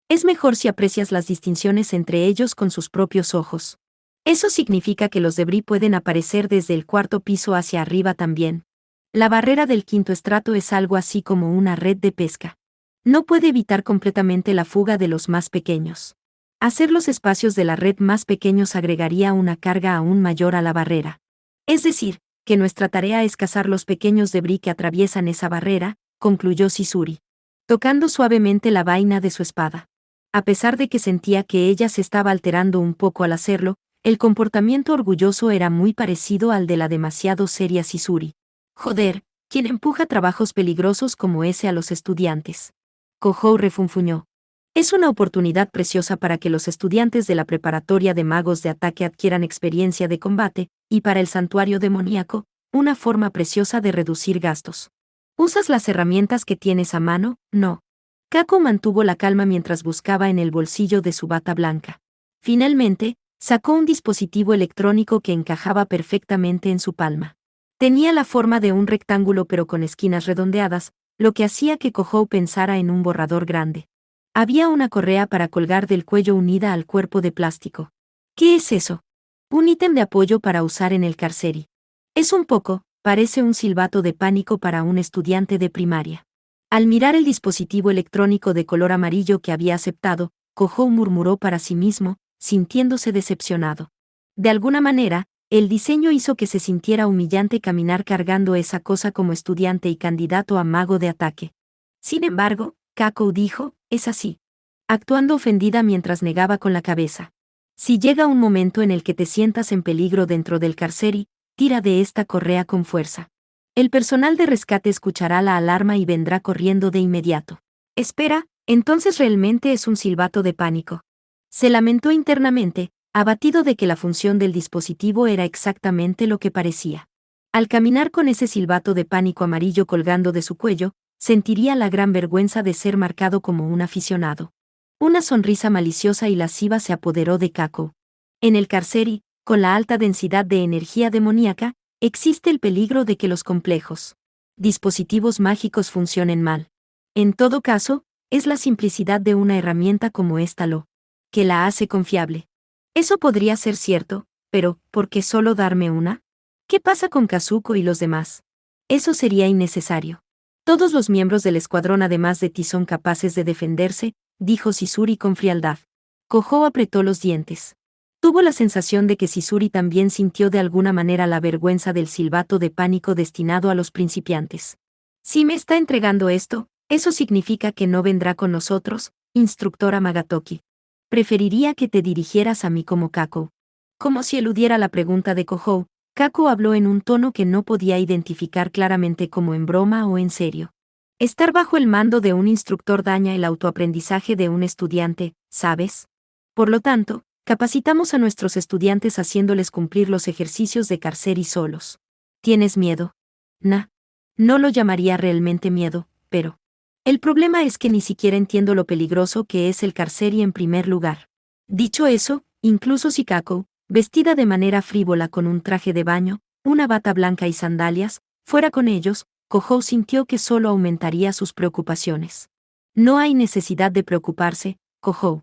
Es mejor si aprecias las distinciones entre ellos con sus propios ojos. Eso significa que los debris pueden aparecer desde el cuarto piso hacia arriba también. La barrera del quinto estrato es algo así como una red de pesca. No puede evitar completamente la fuga de los más pequeños. Hacer los espacios de la red más pequeños agregaría una carga aún mayor a la barrera. Es decir, que nuestra tarea es cazar los pequeños debris que atraviesan esa barrera, concluyó Sisuri, tocando suavemente la vaina de su espada. A pesar de que sentía que ella se estaba alterando un poco al hacerlo, el comportamiento orgulloso era muy parecido al de la demasiado seria Sisuri. Joder, ¿quién empuja trabajos peligrosos como ese a los estudiantes? Kohou refunfuñó. Es una oportunidad preciosa para que los estudiantes de la preparatoria de magos de ataque adquieran experiencia de combate, y para el santuario demoníaco, una forma preciosa de reducir gastos. ¿Usas las herramientas que tienes a mano? No. Kako mantuvo la calma mientras buscaba en el bolsillo de su bata blanca. Finalmente, sacó un dispositivo electrónico que encajaba perfectamente en su palma. Tenía la forma de un rectángulo pero con esquinas redondeadas, lo que hacía que Kohou pensara en un borrador grande. Había una correa para colgar del cuello unida al cuerpo de plástico. ¿Qué es eso? Un ítem de apoyo para usar en el Carceri. Es un poco, parece un silbato de pánico para un estudiante de primaria. Al mirar el dispositivo electrónico de color amarillo que había aceptado, Kohou murmuró para sí mismo, sintiéndose decepcionado. De alguna manera, el diseño hizo que se sintiera humillante caminar cargando esa cosa como estudiante y candidato a mago de ataque. Sin embargo, Kakou dijo, es así. Actuando ofendida mientras negaba con la cabeza. Si llega un momento en el que te sientas en peligro dentro del Carceri, tira de esta correa con fuerza. El personal de rescate escuchará la alarma y vendrá corriendo de inmediato. Espera, entonces realmente es un silbato de pánico. Se lamentó internamente, abatido de que la función del dispositivo era exactamente lo que parecía. Al caminar con ese silbato de pánico amarillo colgando de su cuello, sentiría la gran vergüenza de ser marcado como un aficionado. Una sonrisa maliciosa y lasciva se apoderó de Kako. En el Carceri, con la alta densidad de energía demoníaca, existe el peligro de que los complejos dispositivos mágicos funcionen mal. En todo caso, es la simplicidad de una herramienta como esta lo que la hace confiable. Eso podría ser cierto, pero ¿por qué solo darme una? ¿Qué pasa con Kazuko y los demás? Eso sería innecesario. Todos los miembros del escuadrón además de ti son capaces de defenderse, dijo Sisuri con frialdad. Kohou apretó los dientes. Tuvo la sensación de que Sisuri también sintió de alguna manera la vergüenza del silbato de pánico destinado a los principiantes. Si me está entregando esto, eso significa que no vendrá con nosotros, instructora Magatoki. Preferiría que te dirigieras a mí como Kakou. Como si eludiera la pregunta de Kohou, Kakou habló en un tono que no podía identificar claramente como en broma o en serio. Estar bajo el mando de un instructor daña el autoaprendizaje de un estudiante, ¿sabes? Por lo tanto, capacitamos a nuestros estudiantes haciéndoles cumplir los ejercicios de Carceri solos. ¿Tienes miedo? No lo llamaría realmente miedo, pero... El problema es que ni siquiera entiendo lo peligroso que es el Carceri en primer lugar. Dicho eso, incluso si Kakou, vestida de manera frívola con un traje de baño, una bata blanca y sandalias, fuera con ellos, Kohou sintió que solo aumentaría sus preocupaciones. No hay necesidad de preocuparse, Kohou.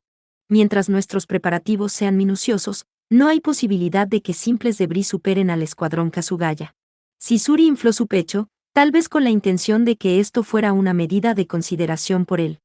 Mientras nuestros preparativos sean minuciosos, no hay posibilidad de que simples debris superen al escuadrón Kasugaya. Sisuri infló su pecho, tal vez con la intención de que esto fuera una medida de consideración por él.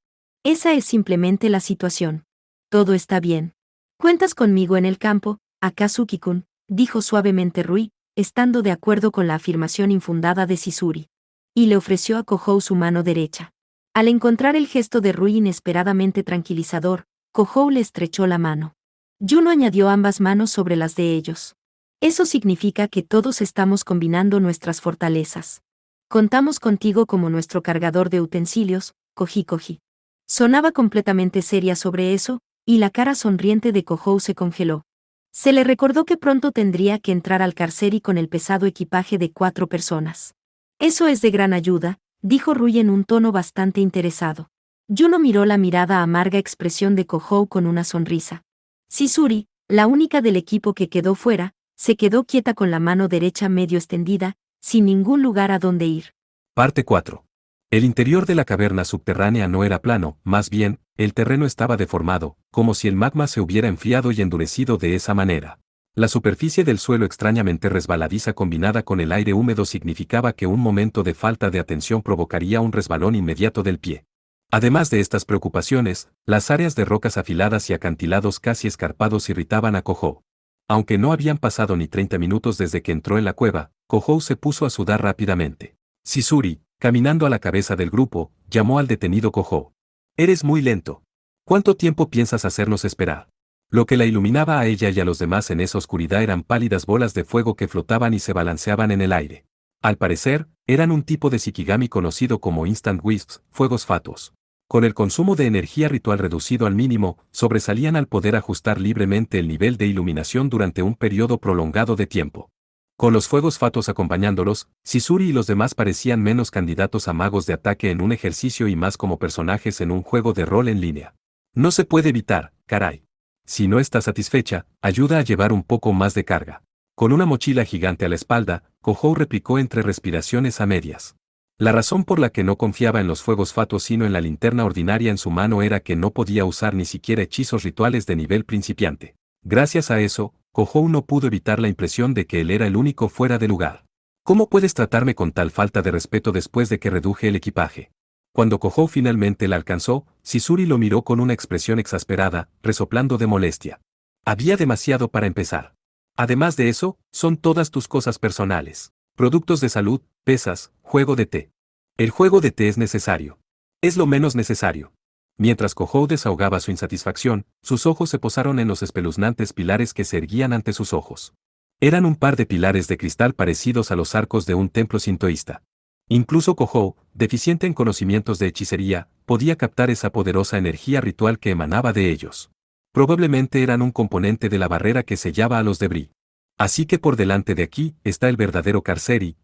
Esa es simplemente la situación. Todo está bien. Cuentas conmigo en el campo, Akazuki-kun, dijo suavemente Rui, estando de acuerdo con la afirmación infundada de Sisuri. Y le ofreció a Kohou su mano derecha. Al encontrar el gesto de Rui inesperadamente tranquilizador, Kohou le estrechó la mano. Juno añadió ambas manos sobre las de ellos. Eso significa que todos estamos combinando nuestras fortalezas. Contamos contigo como nuestro cargador de utensilios, Koji. Sonaba completamente seria sobre eso, y la cara sonriente de Kohou se congeló. Se le recordó que pronto tendría que entrar al Carceri con el pesado equipaje de 4 personas. Eso es de gran ayuda, dijo Rui en un tono bastante interesado. Juno miró la mirada amarga expresión de Kohou con una sonrisa. Sisuri, la única del equipo que quedó fuera, se quedó quieta con la mano derecha medio extendida, sin ningún lugar a donde ir. Parte 4. El interior de la caverna subterránea no era plano, más bien, el terreno estaba deformado, como si el magma se hubiera enfriado y endurecido de esa manera. La superficie del suelo extrañamente resbaladiza combinada con el aire húmedo significaba que un momento de falta de atención provocaría un resbalón inmediato del pie. Además de estas preocupaciones, las áreas de rocas afiladas y acantilados casi escarpados irritaban a Kohou. Aunque no habían pasado ni 30 minutos desde que entró en la cueva, Kohou se puso a sudar rápidamente. Sisuri, caminando a la cabeza del grupo, llamó al detenido Kohou. «Eres muy lento. ¿Cuánto tiempo piensas hacernos esperar?» Lo que la iluminaba a ella y a los demás en esa oscuridad eran pálidas bolas de fuego que flotaban y se balanceaban en el aire. Al parecer, eran un tipo de Shikigami conocido como Instant Wisps, fuegos fatuos. Con el consumo de energía ritual reducido al mínimo, sobresalían al poder ajustar libremente el nivel de iluminación durante un periodo prolongado de tiempo. Con los fuegos fatuos acompañándolos, Sisuri y los demás parecían menos candidatos a magos de ataque en un ejercicio y más como personajes en un juego de rol en línea. No se puede evitar, caray. Si no está satisfecha, ayuda a llevar un poco más de carga. Con una mochila gigante a la espalda, Kohou replicó entre respiraciones a medias. La razón por la que no confiaba en los fuegos fatuos sino en la linterna ordinaria en su mano era que no podía usar ni siquiera hechizos rituales de nivel principiante. Gracias a eso, Kohou no pudo evitar la impresión de que él era el único fuera de lugar. ¿Cómo puedes tratarme con tal falta de respeto después de que reduje el equipaje? Cuando Kohou finalmente la alcanzó, Sisuri lo miró con una expresión exasperada, resoplando de molestia. Había demasiado para empezar. Además de eso, son todas tus cosas personales. Productos de salud, pesas, juego de té. El juego de té es necesario. Es lo menos necesario. Mientras Kohou desahogaba su insatisfacción, sus ojos se posaron en los espeluznantes pilares que se erguían ante sus ojos. Eran un par de pilares de cristal parecidos a los arcos de un templo sintoísta. Incluso Kohou, deficiente en conocimientos de hechicería, podía captar esa poderosa energía ritual que emanaba de ellos. Probablemente eran un componente de la barrera que sellaba a los debris. Así que por delante de aquí está el verdadero Carceri,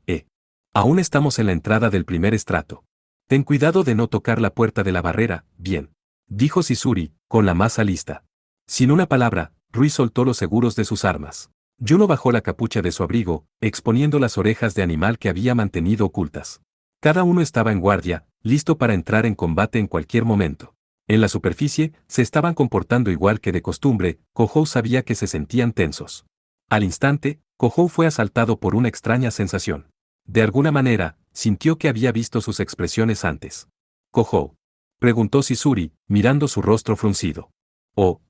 Aún estamos en la entrada del primer estrato. Ten cuidado de no tocar la puerta de la barrera, bien. Dijo Sisuri, con la masa lista. Sin una palabra, Rui soltó los seguros de sus armas. Juno bajó la capucha de su abrigo, exponiendo las orejas de animal que había mantenido ocultas. Cada uno estaba en guardia, listo para entrar en combate en cualquier momento. En la superficie, se estaban comportando igual que de costumbre, Kohou sabía que se sentían tensos. Al instante, Kohou fue asaltado por una extraña sensación. De alguna manera, sintió que había visto sus expresiones antes. «Kohou», preguntó Sisuri, mirando su rostro fruncido. «Oh,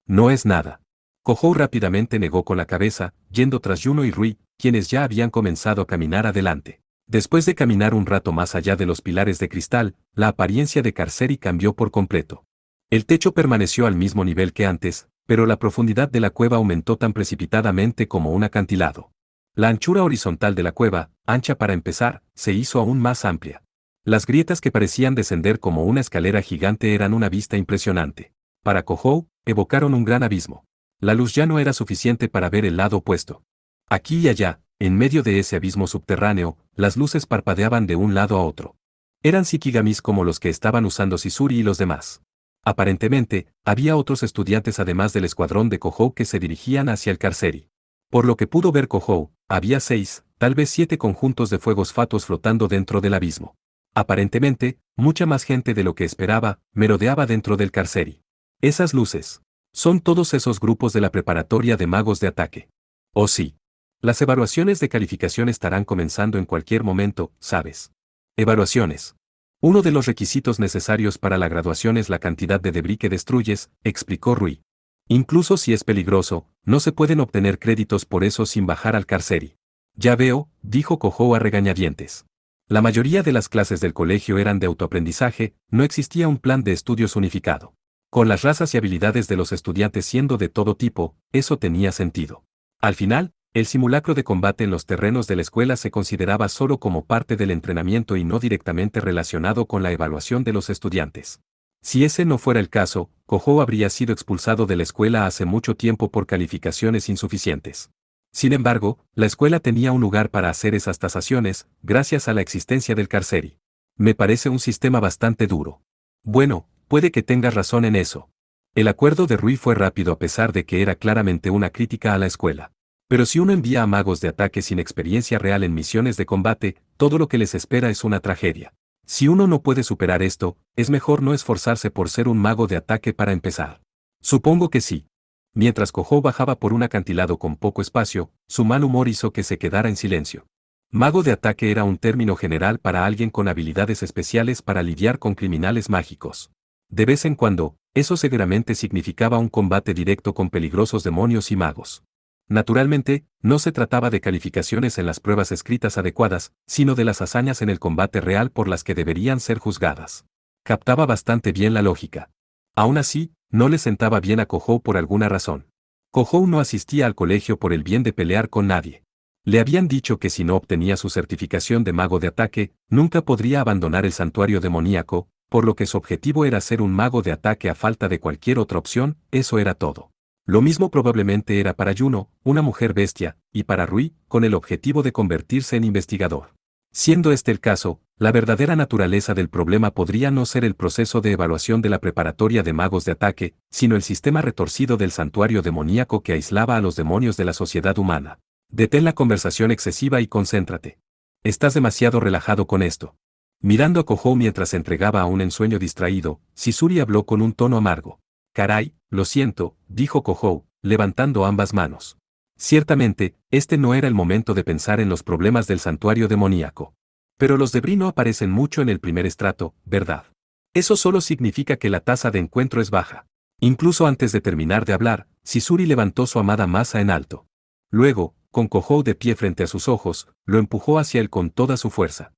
no es nada». Kohou rápidamente negó con la cabeza, yendo tras Yuno y Rui, quienes ya habían comenzado a caminar adelante. Después de caminar un rato más allá de los pilares de cristal, la apariencia de Carceri cambió por completo. El techo permaneció al mismo nivel que antes, pero la profundidad de la cueva aumentó tan precipitadamente como un acantilado. La anchura horizontal de la cueva, ancha para empezar, se hizo aún más amplia. Las grietas que parecían descender como una escalera gigante eran una vista impresionante. Para Kohou, evocaron un gran abismo. La luz ya no era suficiente para ver el lado opuesto. Aquí y allá, en medio de ese abismo subterráneo, las luces parpadeaban de un lado a otro. Eran shikigamis como los que estaban usando Shisuri y los demás. Aparentemente, había otros estudiantes además del escuadrón de Kohou que se dirigían hacia el Carceri. Por lo que pudo ver Kohou, había 6, tal vez 7 conjuntos de fuegos fatuos flotando dentro del abismo. Aparentemente, mucha más gente de lo que esperaba, merodeaba dentro del Carceri. Esas luces. Son todos esos grupos de la preparatoria de magos de ataque. Oh sí. Las evaluaciones de calificación estarán comenzando en cualquier momento, ¿sabes? Evaluaciones. Uno de los requisitos necesarios para la graduación es la cantidad de debris que destruyes, explicó Rui. Incluso si es peligroso, no se pueden obtener créditos por eso sin bajar al Carceri. Ya veo, dijo Kohou a regañadientes. La mayoría de las clases del colegio eran de autoaprendizaje, no existía un plan de estudios unificado. Con las razas y habilidades de los estudiantes siendo de todo tipo, eso tenía sentido. Al final, el simulacro de combate en los terrenos de la escuela se consideraba solo como parte del entrenamiento y no directamente relacionado con la evaluación de los estudiantes. Si ese no fuera el caso, Kohou habría sido expulsado de la escuela hace mucho tiempo por calificaciones insuficientes. Sin embargo, la escuela tenía un lugar para hacer esas tasaciones, gracias a la existencia del Carceri. Me parece un sistema bastante duro. Bueno, puede que tengas razón en eso. El acuerdo de Rui fue rápido a pesar de que era claramente una crítica a la escuela. Pero si uno envía a magos de ataque sin experiencia real en misiones de combate, todo lo que les espera es una tragedia. Si uno no puede superar esto, es mejor no esforzarse por ser un mago de ataque para empezar. Supongo que sí. Mientras Kohou bajaba por un acantilado con poco espacio, su mal humor hizo que se quedara en silencio. Mago de ataque era un término general para alguien con habilidades especiales para lidiar con criminales mágicos. De vez en cuando, eso seguramente significaba un combate directo con peligrosos demonios y magos. Naturalmente, no se trataba de calificaciones en las pruebas escritas adecuadas, sino de las hazañas en el combate real por las que deberían ser juzgadas. Captaba bastante bien la lógica. Aún así, no le sentaba bien a Kohou por alguna razón. Kohou no asistía al colegio por el bien de pelear con nadie. Le habían dicho que si no obtenía su certificación de mago de ataque, nunca podría abandonar el santuario demoníaco, por lo que su objetivo era ser un mago de ataque a falta de cualquier otra opción, eso era todo. Lo mismo probablemente era para Yuno, una mujer bestia, y para Rui, con el objetivo de convertirse en investigador. Siendo este el caso, la verdadera naturaleza del problema podría no ser el proceso de evaluación de la preparatoria de magos de ataque, sino el sistema retorcido del santuario demoníaco que aislaba a los demonios de la sociedad humana. Detén la conversación excesiva y concéntrate. Estás demasiado relajado con esto. Mirando a Kohou mientras se entregaba a un ensueño distraído, Shisuri habló con un tono amargo. Caray, lo siento, dijo Kohou, levantando ambas manos. Ciertamente, este no era el momento de pensar en los problemas del santuario demoníaco. Pero los debris no aparecen mucho en el primer estrato, ¿verdad? Eso solo significa que la tasa de encuentro es baja. Incluso antes de terminar de hablar, Shisuri levantó su amada masa en alto. Luego, con Kohou de pie frente a sus ojos, lo empujó hacia él con toda su fuerza.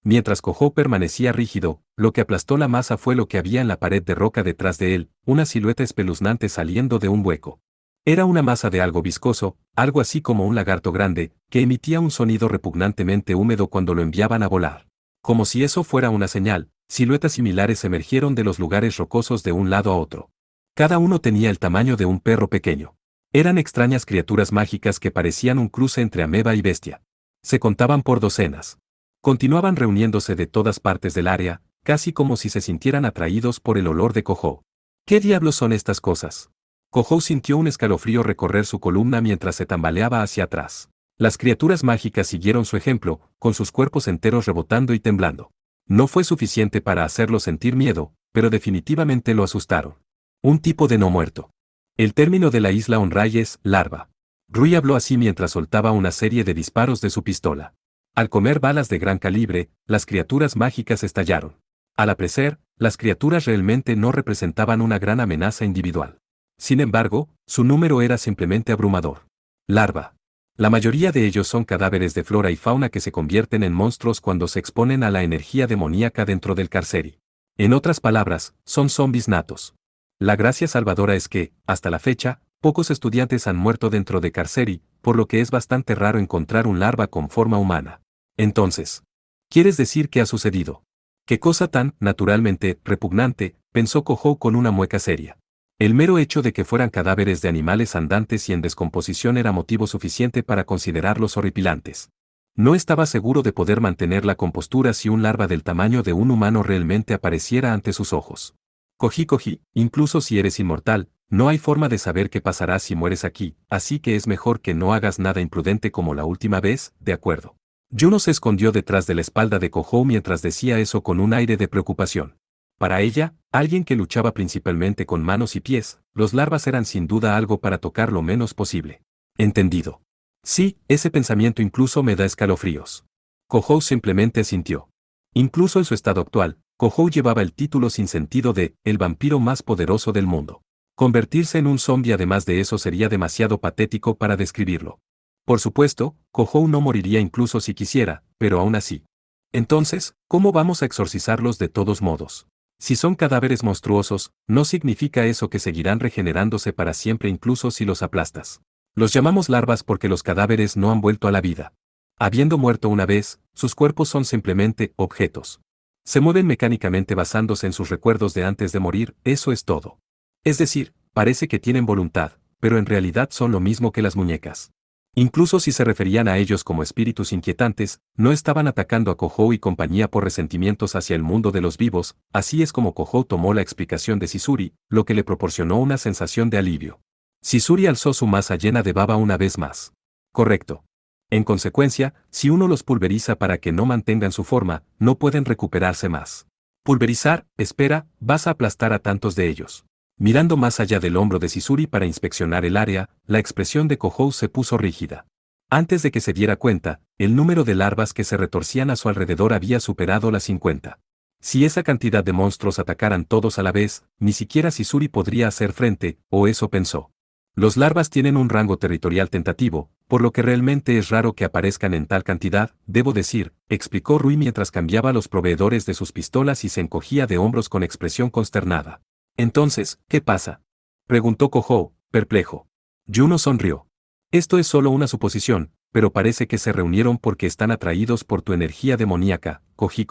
Mientras Kohou permanecía rígido, lo que aplastó la masa fue lo que había en la pared de roca detrás de él, una silueta espeluznante saliendo de un hueco. Era una masa de algo viscoso, algo así como un lagarto grande, que emitía un sonido repugnantemente húmedo cuando lo enviaban a volar. Como si eso fuera una señal, siluetas similares emergieron de los lugares rocosos de un lado a otro. Cada uno tenía el tamaño de un perro pequeño. Eran extrañas criaturas mágicas que parecían un cruce entre ameba y bestia. Se contaban por docenas. Continuaban reuniéndose de todas partes del área, casi como si se sintieran atraídos por el olor de Kohou. ¿Qué diablos son estas cosas? Kohou sintió un escalofrío recorrer su columna mientras se tambaleaba hacia atrás. Las criaturas mágicas siguieron su ejemplo, con sus cuerpos enteros rebotando y temblando. No fue suficiente para hacerlo sentir miedo, pero definitivamente lo asustaron. Un tipo de no muerto. El término de la isla Onray es larva. Rui habló así mientras soltaba una serie de disparos de su pistola. Al comer balas de gran calibre, las criaturas mágicas estallaron. Al aparecer, las criaturas realmente no representaban una gran amenaza individual. Sin embargo, Su número era simplemente abrumador. Larva. La mayoría de ellos son cadáveres de flora y fauna que se convierten en monstruos cuando se exponen a la energía demoníaca dentro del carceri. En otras palabras, son zombies natos. La gracia salvadora es que, hasta la fecha, pocos estudiantes han muerto dentro de carceri, por lo que es bastante raro encontrar un larva con forma humana. Entonces, ¿quieres decir qué ha sucedido? ¿Qué cosa tan, naturalmente, repugnante?, pensó Kohou con una mueca seria. El mero hecho de que fueran cadáveres de animales andantes y en descomposición era motivo suficiente para considerarlos horripilantes. No estaba seguro de poder mantener la compostura si un larva del tamaño de un humano realmente apareciera ante sus ojos. Cogí, incluso si eres inmortal, no hay forma de saber qué pasará si mueres aquí, así que es mejor que no hagas nada imprudente como la última vez, ¿de acuerdo? Juno se escondió detrás de la espalda de Kohou mientras decía eso con un aire de preocupación. Para ella, alguien que luchaba principalmente con manos y pies, los larvas eran sin duda algo para tocar lo menos posible. Entendido. Sí, ese pensamiento incluso me da escalofríos. Kohou simplemente asintió. Incluso en su estado actual, Kohou llevaba el título sin sentido de el vampiro más poderoso del mundo. Convertirse en un zombie además de eso sería demasiado patético para describirlo. Por supuesto, Kohou no moriría incluso si quisiera, pero aún así. Entonces, ¿cómo vamos a exorcizarlos de todos modos? Si son cadáveres monstruosos, no significa eso que seguirán regenerándose para siempre incluso si los aplastas. Los llamamos larvas porque los cadáveres no han vuelto a la vida. Habiendo muerto una vez, sus cuerpos son simplemente objetos. Se mueven mecánicamente basándose en sus recuerdos de antes de morir, eso es todo. Es decir, parece que tienen voluntad, pero en realidad son lo mismo que las muñecas. Incluso si se referían a ellos como espíritus inquietantes, no estaban atacando a Kohou y compañía por resentimientos hacia el mundo de los vivos, así es como Kohou tomó la explicación de Sisuri, lo que le proporcionó una sensación de alivio. Sisuri alzó su masa llena de baba una vez más. Correcto. En consecuencia, si uno los pulveriza para que no mantengan su forma, no pueden recuperarse más. Pulverizar, espera, vas a aplastar a tantos de ellos. Mirando más allá del hombro de Sisuri para inspeccionar el área, la expresión de Kohou se puso rígida. Antes de que se diera cuenta, el número de larvas que se retorcían a su alrededor había superado las 50. Si esa cantidad de monstruos atacaran todos a la vez, ni siquiera Sisuri podría hacer frente, o eso pensó. Los larvas tienen un rango territorial tentativo, por lo que realmente es raro que aparezcan en tal cantidad, debo decir, explicó Rui mientras cambiaba los proveedores de sus pistolas y se encogía de hombros con expresión consternada. Entonces, ¿qué pasa?, preguntó Kohou, perplejo. Juno sonrió. Esto es solo una suposición, pero parece que se reunieron porque están atraídos por tu energía demoníaca, Koji.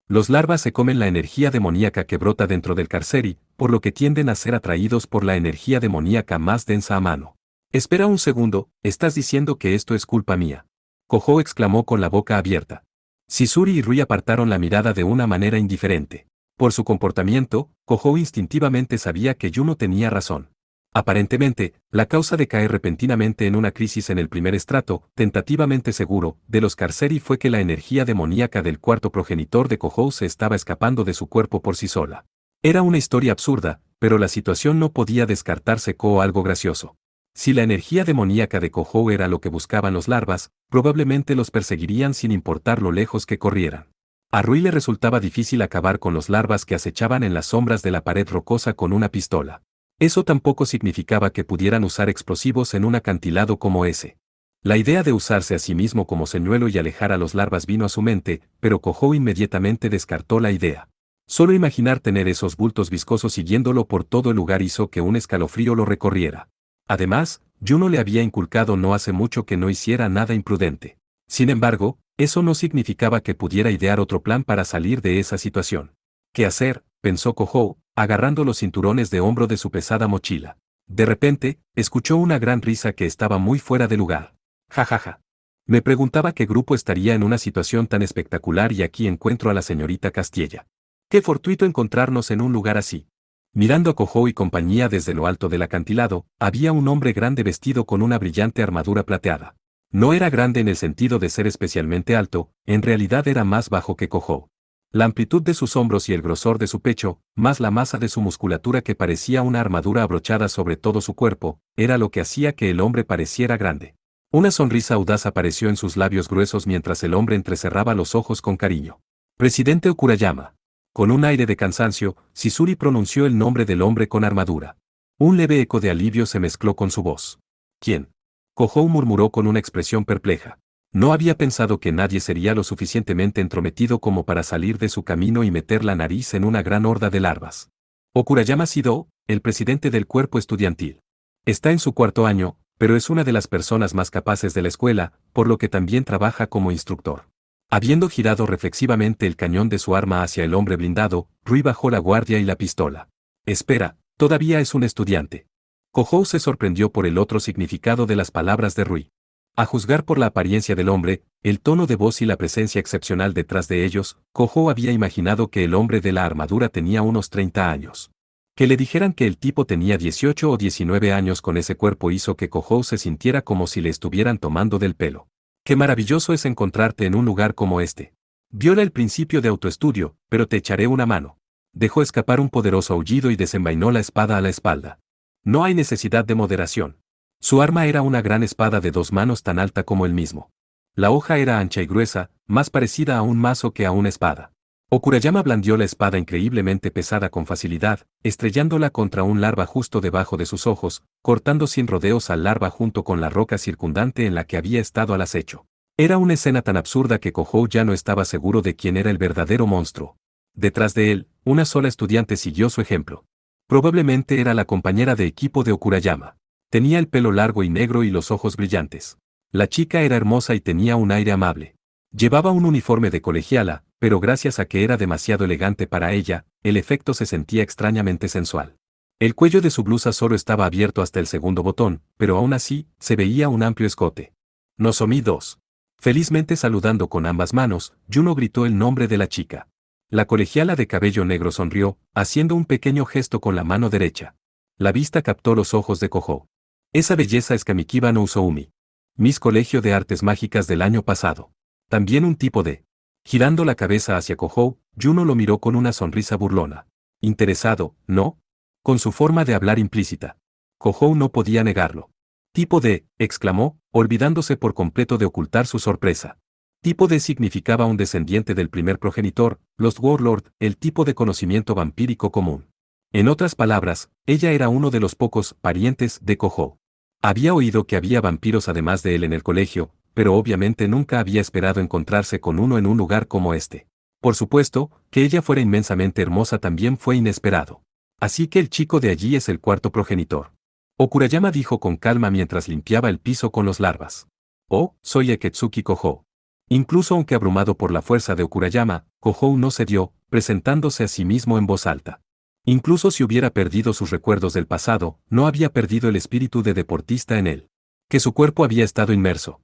Los larvas se comen la energía demoníaca que brota dentro del carceri, por lo que tienden a ser atraídos por la energía demoníaca más densa a mano. Espera un segundo, ¿estás diciendo que esto es culpa mía?, Kohou exclamó con la boca abierta. Sisuri y Rui apartaron la mirada de una manera indiferente. Por su comportamiento, Kohou instintivamente sabía que Juno tenía razón. Aparentemente, la causa de caer repentinamente en una crisis en el primer estrato, tentativamente seguro, de los carceri fue que la energía demoníaca del cuarto progenitor de Kohou se estaba escapando de su cuerpo por sí sola. Era una historia absurda, pero la situación no podía descartarse como algo gracioso. Si la energía demoníaca de Kohou era lo que buscaban los larvas, probablemente los perseguirían sin importar lo lejos que corrieran. A Rui le resultaba difícil acabar con los larvas que acechaban en las sombras de la pared rocosa con una pistola. Eso tampoco significaba que pudieran usar explosivos en un acantilado como ese. La idea de usarse a sí mismo como señuelo y alejar a los larvas vino a su mente, pero Kohou inmediatamente descartó la idea. Solo imaginar tener esos bultos viscosos siguiéndolo por todo el lugar hizo que un escalofrío lo recorriera. Además, Juno le había inculcado no hace mucho que no hiciera nada imprudente. Sin embargo, eso no significaba que pudiera idear otro plan para salir de esa situación. ¿Qué hacer?, pensó Kohou, agarrando los cinturones de hombro de su pesada mochila. De repente, escuchó una gran risa que estaba muy fuera de lugar. Jajaja. Me preguntaba qué grupo estaría en una situación tan espectacular y aquí encuentro a la señorita Castiella. Qué fortuito encontrarnos en un lugar así. Mirando a Kohou y compañía desde lo alto del acantilado, había un hombre grande vestido con una brillante armadura plateada. No era grande en el sentido de ser especialmente alto, en realidad era más bajo que Kohou. La amplitud de sus hombros y el grosor de su pecho, más la masa de su musculatura que parecía una armadura abrochada sobre todo su cuerpo, era lo que hacía que el hombre pareciera grande. Una sonrisa audaz apareció en sus labios gruesos mientras el hombre entrecerraba los ojos con cariño. Presidente Okurayama. Con un aire de cansancio, Sisuri pronunció el nombre del hombre con armadura. Un leve eco de alivio se mezcló con su voz. ¿Quién? Kohou murmuró con una expresión perpleja. No había pensado que nadie sería lo suficientemente entrometido como para salir de su camino y meter la nariz en una gran horda de larvas. Okurayama Shido, el presidente del cuerpo estudiantil. Está en su cuarto año, pero es una de las personas más capaces de la escuela, por lo que también trabaja como instructor. Habiendo girado reflexivamente el cañón de su arma hacia el hombre blindado, Rui bajó la guardia y la pistola. Espera, todavía es un estudiante. Kohou se sorprendió por el otro significado de las palabras de Rui. A juzgar por la apariencia del hombre, el tono de voz y la presencia excepcional detrás de ellos, Kohou había imaginado que el hombre de la armadura tenía unos 30 años. Que le dijeran que el tipo tenía 18 o 19 años con ese cuerpo hizo que Kohou se sintiera como si le estuvieran tomando del pelo. Qué maravilloso es encontrarte en un lugar como este. Viola el principio de autoestudio, pero te echaré una mano. Dejó escapar un poderoso aullido y desenvainó la espada a la espalda. No hay necesidad de moderación. Su arma era una gran espada de 2 manos tan alta como él mismo. La hoja era ancha y gruesa, más parecida a un mazo que a una espada. Okurayama blandió la espada increíblemente pesada con facilidad, estrellándola contra un larva justo debajo de sus ojos, cortando sin rodeos al larva junto con la roca circundante en la que había estado al acecho. Era una escena tan absurda que Kohou ya no estaba seguro de quién era el verdadero monstruo. Detrás de él, una sola estudiante siguió su ejemplo. Probablemente era la compañera de equipo de Okurayama. Tenía el pelo largo y negro y los ojos brillantes. La chica era hermosa y tenía un aire amable. Llevaba un uniforme de colegiala, pero gracias a que era demasiado elegante para ella, el efecto se sentía extrañamente sensual. El cuello de su blusa solo estaba abierto hasta el segundo botón, pero aún así, se veía un amplio escote. Nozomi 2. Felizmente saludando con ambas manos, Juno gritó el nombre de la chica. La colegiala de cabello negro sonrió, haciendo un pequeño gesto con la mano derecha. La vista captó los ojos de Kohou. Esa belleza es Kamikiba no Usoumi. Miss Colegio de Artes Mágicas del año pasado. También un tipo de... Girando la cabeza hacia Kohou, Juno lo miró con una sonrisa burlona. Interesado, ¿no? Con su forma de hablar implícita. Kohou no podía negarlo. Tipo de, exclamó, olvidándose por completo de ocultar su sorpresa. Tipo de significaba un descendiente del primer progenitor, los Warlord, el tipo de conocimiento vampírico común. En otras palabras, ella era uno de los pocos parientes de Kohou. Había oído que había vampiros además de él en el colegio, pero obviamente nunca había esperado encontrarse con uno en un lugar como este. Por supuesto, que ella fuera inmensamente hermosa también fue inesperado. Así que el chico de allí es el cuarto progenitor. Okurayama dijo con calma mientras limpiaba el piso con los larvas. Oh, soy Eketsuki Kohou. Incluso aunque abrumado por la fuerza de Okurayama, Kohou no cedió, presentándose a sí mismo en voz alta. Incluso si hubiera perdido sus recuerdos del pasado, no había perdido el espíritu de deportista en él. Que su cuerpo había estado inmerso.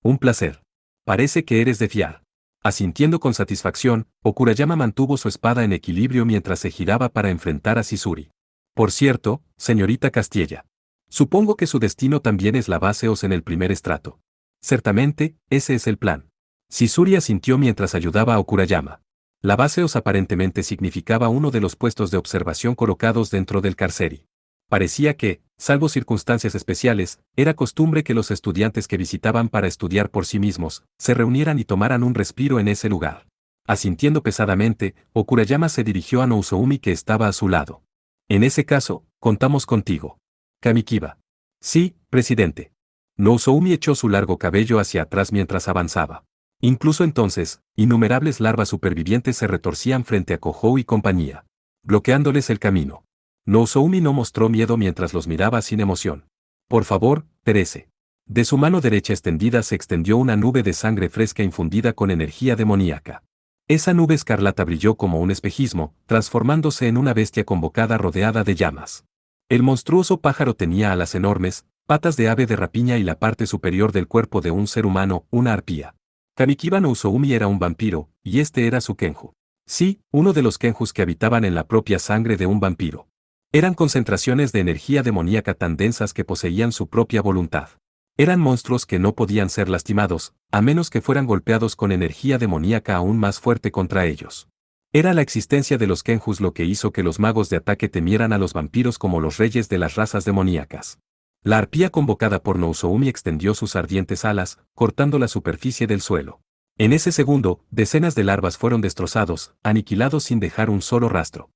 Un placer. Parece que eres de fiar. Asintiendo con satisfacción, Okurayama mantuvo su espada en equilibrio mientras se giraba para enfrentar a Shisuri. Por cierto, señorita Castiella. Supongo que su destino también es la base OS en el primer estrato. Ciertamente, ese es el plan. Shisuri asintió mientras ayudaba a Okurayama. La base OS aparentemente significaba uno de los puestos de observación colocados dentro del carceri. Parecía que, salvo circunstancias especiales, era costumbre que los estudiantes que visitaban para estudiar por sí mismos, se reunieran y tomaran un respiro en ese lugar. Asintiendo pesadamente, Okurayama se dirigió a Nozoumi que estaba a su lado. En ese caso, contamos contigo. Kamikiba. Sí, presidente. Nozoumi echó su largo cabello hacia atrás mientras avanzaba. Incluso entonces, innumerables larvas supervivientes se retorcían frente a Kohou y compañía, bloqueándoles el camino. Nozoumi no mostró miedo mientras los miraba sin emoción. Por favor, Terese. De su mano derecha extendida se extendió una nube de sangre fresca infundida con energía demoníaca. Esa nube escarlata brilló como un espejismo, transformándose en una bestia convocada rodeada de llamas. El monstruoso pájaro tenía alas enormes, patas de ave de rapiña y la parte superior del cuerpo de un ser humano, una arpía. Kamikiba no Usoumi era un vampiro, y este era su kenju. Sí, uno de los kenjus que habitaban en la propia sangre de un vampiro. Eran concentraciones de energía demoníaca tan densas que poseían su propia voluntad. Eran monstruos que no podían ser lastimados, a menos que fueran golpeados con energía demoníaca aún más fuerte contra ellos. Era la existencia de los kenjus lo que hizo que los magos de ataque temieran a los vampiros como los reyes de las razas demoníacas. La arpía convocada por Nozoumi extendió sus ardientes alas, cortando la superficie del suelo. En ese segundo, decenas de larvas fueron destrozados, aniquilados sin dejar un solo rastro.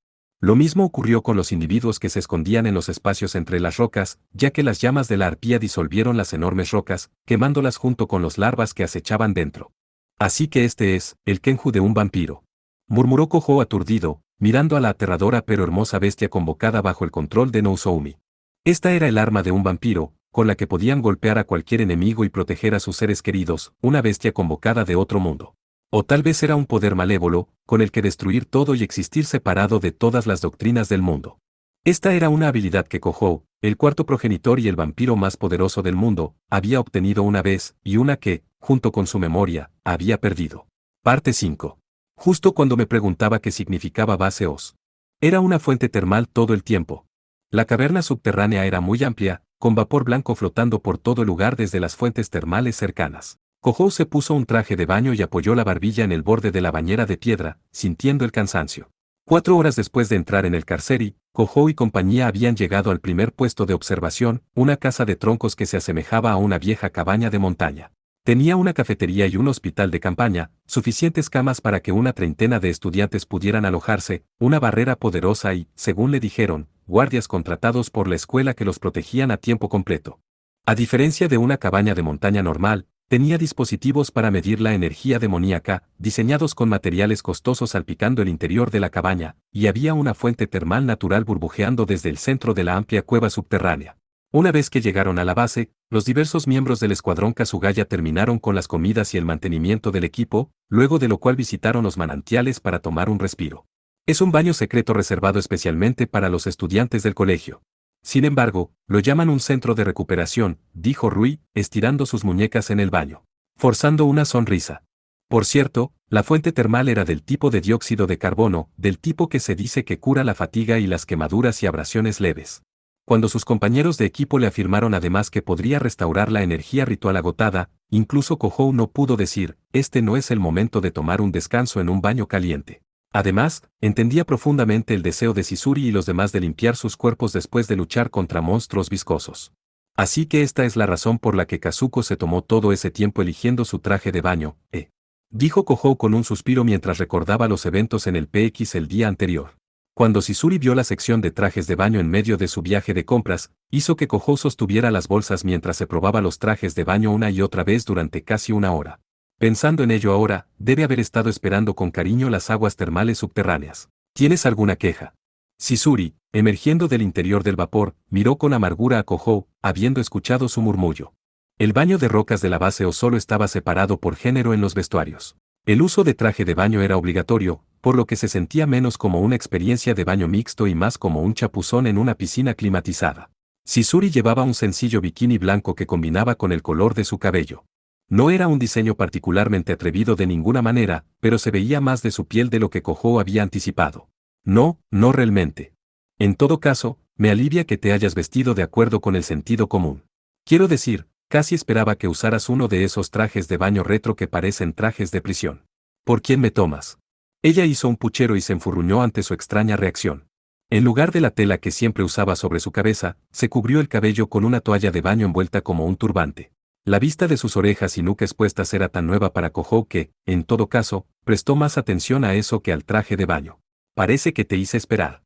Lo mismo ocurrió con los individuos que se escondían en los espacios entre las rocas, ya que las llamas de la arpía disolvieron las enormes rocas, quemándolas junto con los larvas que acechaban dentro. Así que este es el Kenju de un vampiro, murmuró Kohou aturdido, mirando a la aterradora pero hermosa bestia convocada bajo el control de Nozomi. Esta era el arma de un vampiro, con la que podían golpear a cualquier enemigo y proteger a sus seres queridos, una bestia convocada de otro mundo. O tal vez era un poder malévolo, con el que destruir todo y existir separado de todas las doctrinas del mundo. Esta era una habilidad que Kohou, el cuarto progenitor y el vampiro más poderoso del mundo, había obtenido una vez, y una que, junto con su memoria, había perdido. Parte 5. Justo cuando me preguntaba qué significaba base Os. Era una fuente termal todo el tiempo. La caverna subterránea era muy amplia, con vapor blanco flotando por todo el lugar desde las fuentes termales cercanas. Kohou se puso un traje de baño y apoyó la barbilla en el borde de la bañera de piedra, sintiendo el cansancio. 4 horas después de entrar en el carceri, Kohou y compañía habían llegado al primer puesto de observación, una casa de troncos que se asemejaba a una vieja cabaña de montaña. Tenía una cafetería y un hospital de campaña, suficientes camas para que una treintena de estudiantes pudieran alojarse, una barrera poderosa y, según le dijeron, guardias contratados por la escuela que los protegían a tiempo completo. A diferencia de una cabaña de montaña normal, tenía dispositivos para medir la energía demoníaca, diseñados con materiales costosos salpicando el interior de la cabaña, y había una fuente termal natural burbujeando desde el centro de la amplia cueva subterránea. Una vez que llegaron a la base, los diversos miembros del escuadrón Kasugaya terminaron con las comidas y el mantenimiento del equipo, luego de lo cual visitaron los manantiales para tomar un respiro. Es un baño secreto reservado especialmente para los estudiantes del colegio. Sin embargo, lo llaman un centro de recuperación, dijo Rui, estirando sus muñecas en el baño, forzando una sonrisa. Por cierto, la fuente termal era del tipo de dióxido de carbono, del tipo que se dice que cura la fatiga y las quemaduras y abrasiones leves. Cuando sus compañeros de equipo le afirmaron además que podría restaurar la energía ritual agotada, incluso Kohou no pudo decir, este no es el momento de tomar un descanso en un baño caliente. Además, entendía profundamente el deseo de Sisuri y los demás de limpiar sus cuerpos después de luchar contra monstruos viscosos. Así que esta es la razón por la que Kazuko se tomó todo ese tiempo eligiendo su traje de baño, dijo Kohou con un suspiro mientras recordaba los eventos en el PX el día anterior. Cuando Sisuri vio la sección de trajes de baño en medio de su viaje de compras, hizo que Kohou sostuviera las bolsas mientras se probaba los trajes de baño una y otra vez durante casi una hora. Pensando en ello ahora, debe haber estado esperando con cariño las aguas termales subterráneas. ¿Tienes alguna queja? Sisuri, emergiendo del interior del vapor, miró con amargura a Kohou, habiendo escuchado su murmullo. El baño de rocas de la base o solo estaba separado por género en los vestuarios. El uso de traje de baño era obligatorio, por lo que se sentía menos como una experiencia de baño mixto y más como un chapuzón en una piscina climatizada. Sisuri llevaba un sencillo bikini blanco que combinaba con el color de su cabello. No era un diseño particularmente atrevido de ninguna manera, pero se veía más de su piel de lo que Kohou había anticipado. No realmente. En todo caso, me alivia que te hayas vestido de acuerdo con el sentido común. Quiero decir, casi esperaba que usaras uno de esos trajes de baño retro que parecen trajes de prisión. ¿Por quién me tomas? Ella hizo un puchero y se enfurruñó ante su extraña reacción. En lugar de la tela que siempre usaba sobre su cabeza, se cubrió el cabello con una toalla de baño envuelta como un turbante. La vista de sus orejas y nuca expuestas era tan nueva para Kohou que, en todo caso, prestó más atención a eso que al traje de baño. Parece que te hice esperar.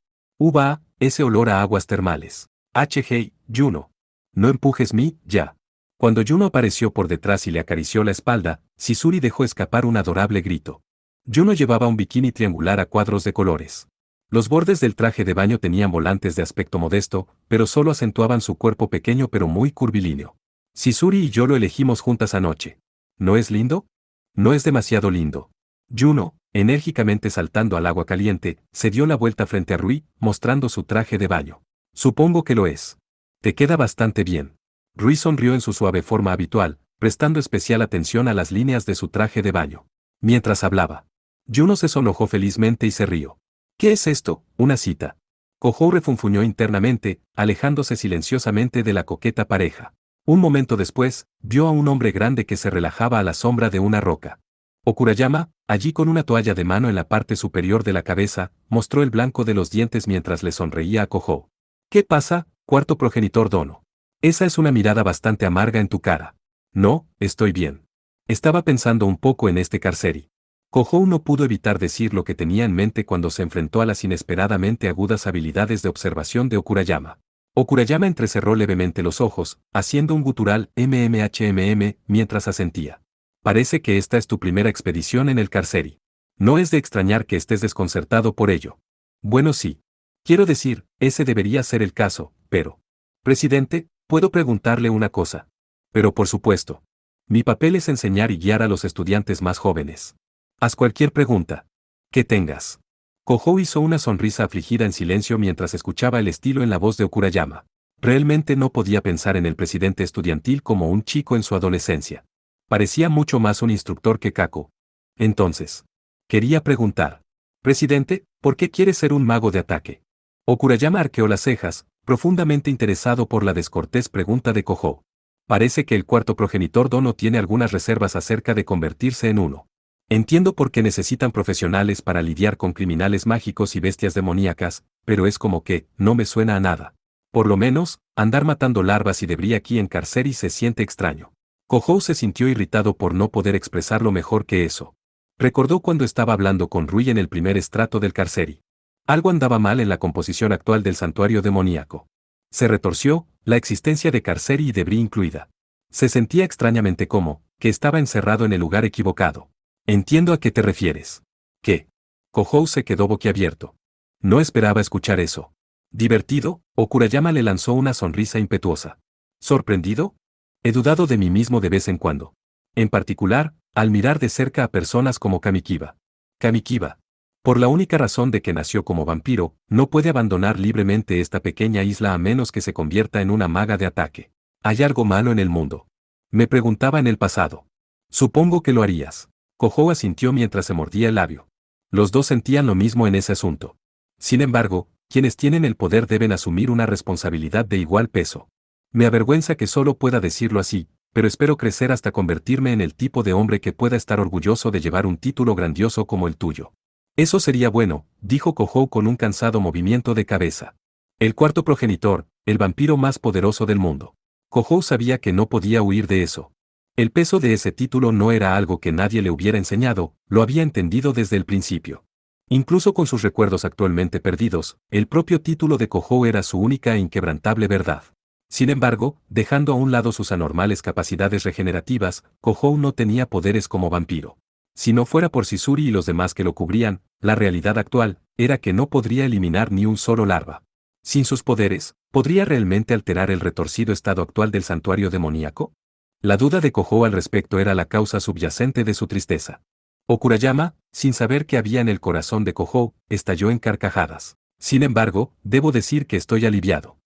Ese olor a aguas termales. Hey, Juno. No empujes ya. Cuando Juno apareció por detrás y le acarició la espalda, Sisuri dejó escapar un adorable grito. Juno llevaba un bikini triangular a cuadros de colores. Los bordes del traje de baño tenían volantes de aspecto modesto, pero solo acentuaban su cuerpo pequeño pero muy curvilíneo. Sisuri y yo lo elegimos juntas anoche. ¿No es lindo? No es demasiado lindo. Juno, enérgicamente saltando al agua caliente, se dio la vuelta frente a Rui, mostrando su traje de baño. Supongo que lo es. Te queda bastante bien. Rui sonrió en su suave forma habitual, prestando especial atención a las líneas de su traje de baño. Mientras hablaba, Juno se sonrojó felizmente y se rió. ¿Qué es esto? ¿Una cita? Kohou refunfuñó internamente, alejándose silenciosamente de la coqueta pareja. Un momento después, vio a un hombre grande que se relajaba a la sombra de una roca. Okurayama, allí con una toalla de mano en la parte superior de la cabeza, mostró el blanco de los dientes mientras le sonreía a Kohou. ¿Qué pasa, cuarto progenitor Dono? Esa es una mirada bastante amarga en tu cara. No, estoy bien. Estaba pensando un poco en este carceri. Kohou no pudo evitar decir lo que tenía en mente cuando se enfrentó a las inesperadamente agudas habilidades de observación de Okurayama. Okurayama entrecerró levemente los ojos, haciendo un gutural mmmhm mientras asentía. Parece que esta es tu primera expedición en el Carceri. No es de extrañar que estés desconcertado por ello. Bueno, sí. Quiero decir, ese debería ser el caso, pero... Presidente, ¿puedo preguntarle una cosa? Pero por supuesto. Mi papel es enseñar y guiar a los estudiantes más jóvenes. Haz cualquier pregunta que tengas. Kohou hizo una sonrisa afligida en silencio mientras escuchaba el estilo en la voz de Okurayama. Realmente no podía pensar en el presidente estudiantil como un chico en su adolescencia. Parecía mucho más un instructor que Kako. Entonces, quería preguntar. Presidente, ¿por qué quiere ser un mago de ataque? Okurayama arqueó las cejas, profundamente interesado por la descortés pregunta de Kohou. Parece que el cuarto progenitor Dono tiene algunas reservas acerca de convertirse en uno. Entiendo por qué necesitan profesionales para lidiar con criminales mágicos y bestias demoníacas, pero es como que, no me suena a nada. Por lo menos, andar matando larvas y debris aquí en Carceri se siente extraño. Kohou se sintió irritado por no poder expresarlo mejor que eso. Recordó cuando estaba hablando con Rui en el primer estrato del Carceri. Algo andaba mal en la composición actual del santuario demoníaco. Se retorció, la existencia de Carceri y debris incluida. Se sentía extrañamente como, que estaba encerrado en el lugar equivocado. Entiendo a qué te refieres. ¿Qué? Kohou se quedó boquiabierto. No esperaba escuchar eso. ¿Divertido? Okurayama le lanzó una sonrisa impetuosa. ¿Sorprendido? He dudado de mí mismo de vez en cuando. En particular, al mirar de cerca a personas como Kamikiba. Kamikiba. Por la única razón de que nació como vampiro, no puede abandonar libremente esta pequeña isla a menos que se convierta en una maga de ataque. ¿Hay algo malo en el mundo? Me preguntaba en el pasado. Supongo que lo harías. Kohou asintió mientras se mordía el labio. Los dos sentían lo mismo en ese asunto. Sin embargo, quienes tienen el poder deben asumir una responsabilidad de igual peso. Me avergüenza que solo pueda decirlo así, pero espero crecer hasta convertirme en el tipo de hombre que pueda estar orgulloso de llevar un título grandioso como el tuyo. Eso sería bueno, dijo Kohou con un cansado movimiento de cabeza. El cuarto progenitor, el vampiro más poderoso del mundo. Kohou sabía que no podía huir de eso. El peso de ese título no era algo que nadie le hubiera enseñado, lo había entendido desde el principio. Incluso con sus recuerdos actualmente perdidos, el propio título de Kohou era su única e inquebrantable verdad. Sin embargo, dejando a un lado sus anormales capacidades regenerativas, Kohou no tenía poderes como vampiro. Si no fuera por Sisuri y los demás que lo cubrían, la realidad actual era que no podría eliminar ni un solo larva. Sin sus poderes, ¿podría realmente alterar el retorcido estado actual del santuario demoníaco? La duda de Kohou al respecto era la causa subyacente de su tristeza. Okurayama, sin saber qué había en el corazón de Kohou, estalló en carcajadas. Sin embargo, debo decir que estoy aliviado.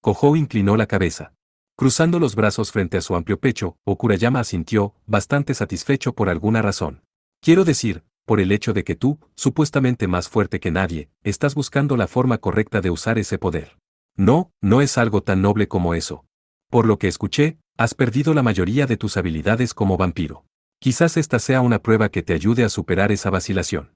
Kohou inclinó la cabeza. Cruzando los brazos frente a su amplio pecho, Okurayama asintió, bastante satisfecho por alguna razón. Quiero decir, por el hecho de que tú, supuestamente más fuerte que nadie, estás buscando la forma correcta de usar ese poder. No, no es algo tan noble como eso. Por lo que escuché, has perdido la mayoría de tus habilidades como vampiro. Quizás esta sea una prueba que te ayude a superar esa vacilación.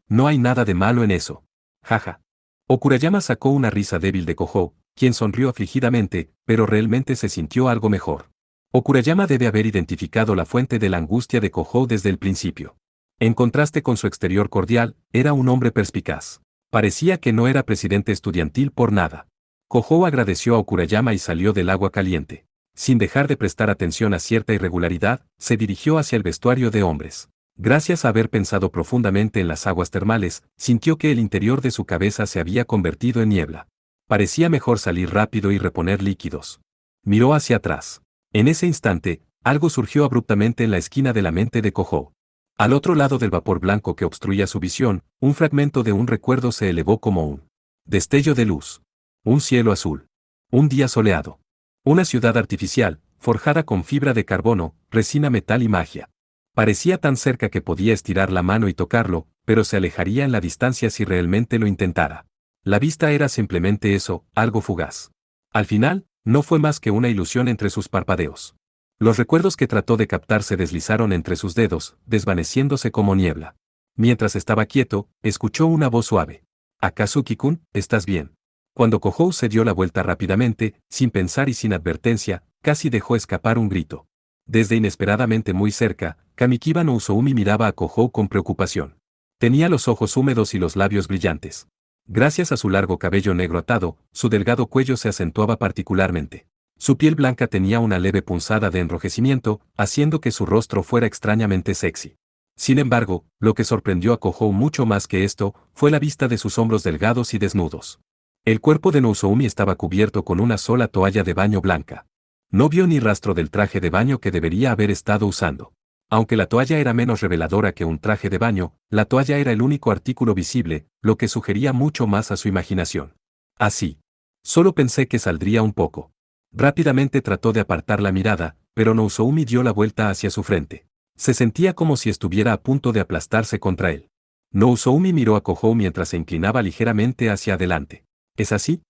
No hay nada de malo en eso. Jaja. Okurayama sacó una risa débil de Kohou, quien sonrió afligidamente, pero realmente se sintió algo mejor. Okurayama debe haber identificado la fuente de la angustia de Kohou desde el principio. En contraste con su exterior cordial, era un hombre perspicaz. Parecía que no era presidente estudiantil por nada. Kohou agradeció a Okurayama y salió del agua caliente. Sin dejar de prestar atención a cierta irregularidad, se dirigió hacia el vestuario de hombres. Gracias a haber pensado profundamente en las aguas termales, sintió que el interior de su cabeza se había convertido en niebla. Parecía mejor salir rápido y reponer líquidos. Miró hacia atrás. En ese instante, algo surgió abruptamente en la esquina de la mente de Kohou. Al otro lado del vapor blanco que obstruía su visión, un fragmento de un recuerdo se elevó como un destello de luz. Un cielo azul. Un día soleado. Una ciudad artificial, forjada con fibra de carbono, resina, metal y magia. Parecía tan cerca que podía estirar la mano y tocarlo, pero se alejaría en la distancia si realmente lo intentara. La vista era simplemente eso, algo fugaz. Al final, no fue más que una ilusión entre sus parpadeos. Los recuerdos que trató de captar se deslizaron entre sus dedos, desvaneciéndose como niebla. Mientras estaba quieto, escuchó una voz suave. Akazuki-kun, ¿estás bien? Cuando Kohou se dio la vuelta rápidamente, sin pensar y sin advertencia, casi dejó escapar un grito. Desde inesperadamente muy cerca, Kamikiba no Usoumi miraba a Kohou con preocupación. Tenía los ojos húmedos y los labios brillantes. Gracias a su largo cabello negro atado, su delgado cuello se acentuaba particularmente. Su piel blanca tenía una leve punzada de enrojecimiento, haciendo que su rostro fuera extrañamente sexy. Sin embargo, lo que sorprendió a Kohou mucho más que esto, fue la vista de sus hombros delgados y desnudos. El cuerpo de Nozoumi estaba cubierto con una sola toalla de baño blanca. No vio ni rastro del traje de baño que debería haber estado usando. Aunque la toalla era menos reveladora que un traje de baño, la toalla era el único artículo visible, lo que sugería mucho más a su imaginación. Así. Solo pensé que saldría un poco. Rápidamente trató de apartar la mirada, pero Nozoumi dio la vuelta hacia su frente. Se sentía como si estuviera a punto de aplastarse contra él. Nozoumi miró a Kohou mientras se inclinaba ligeramente hacia adelante. ¿Es así?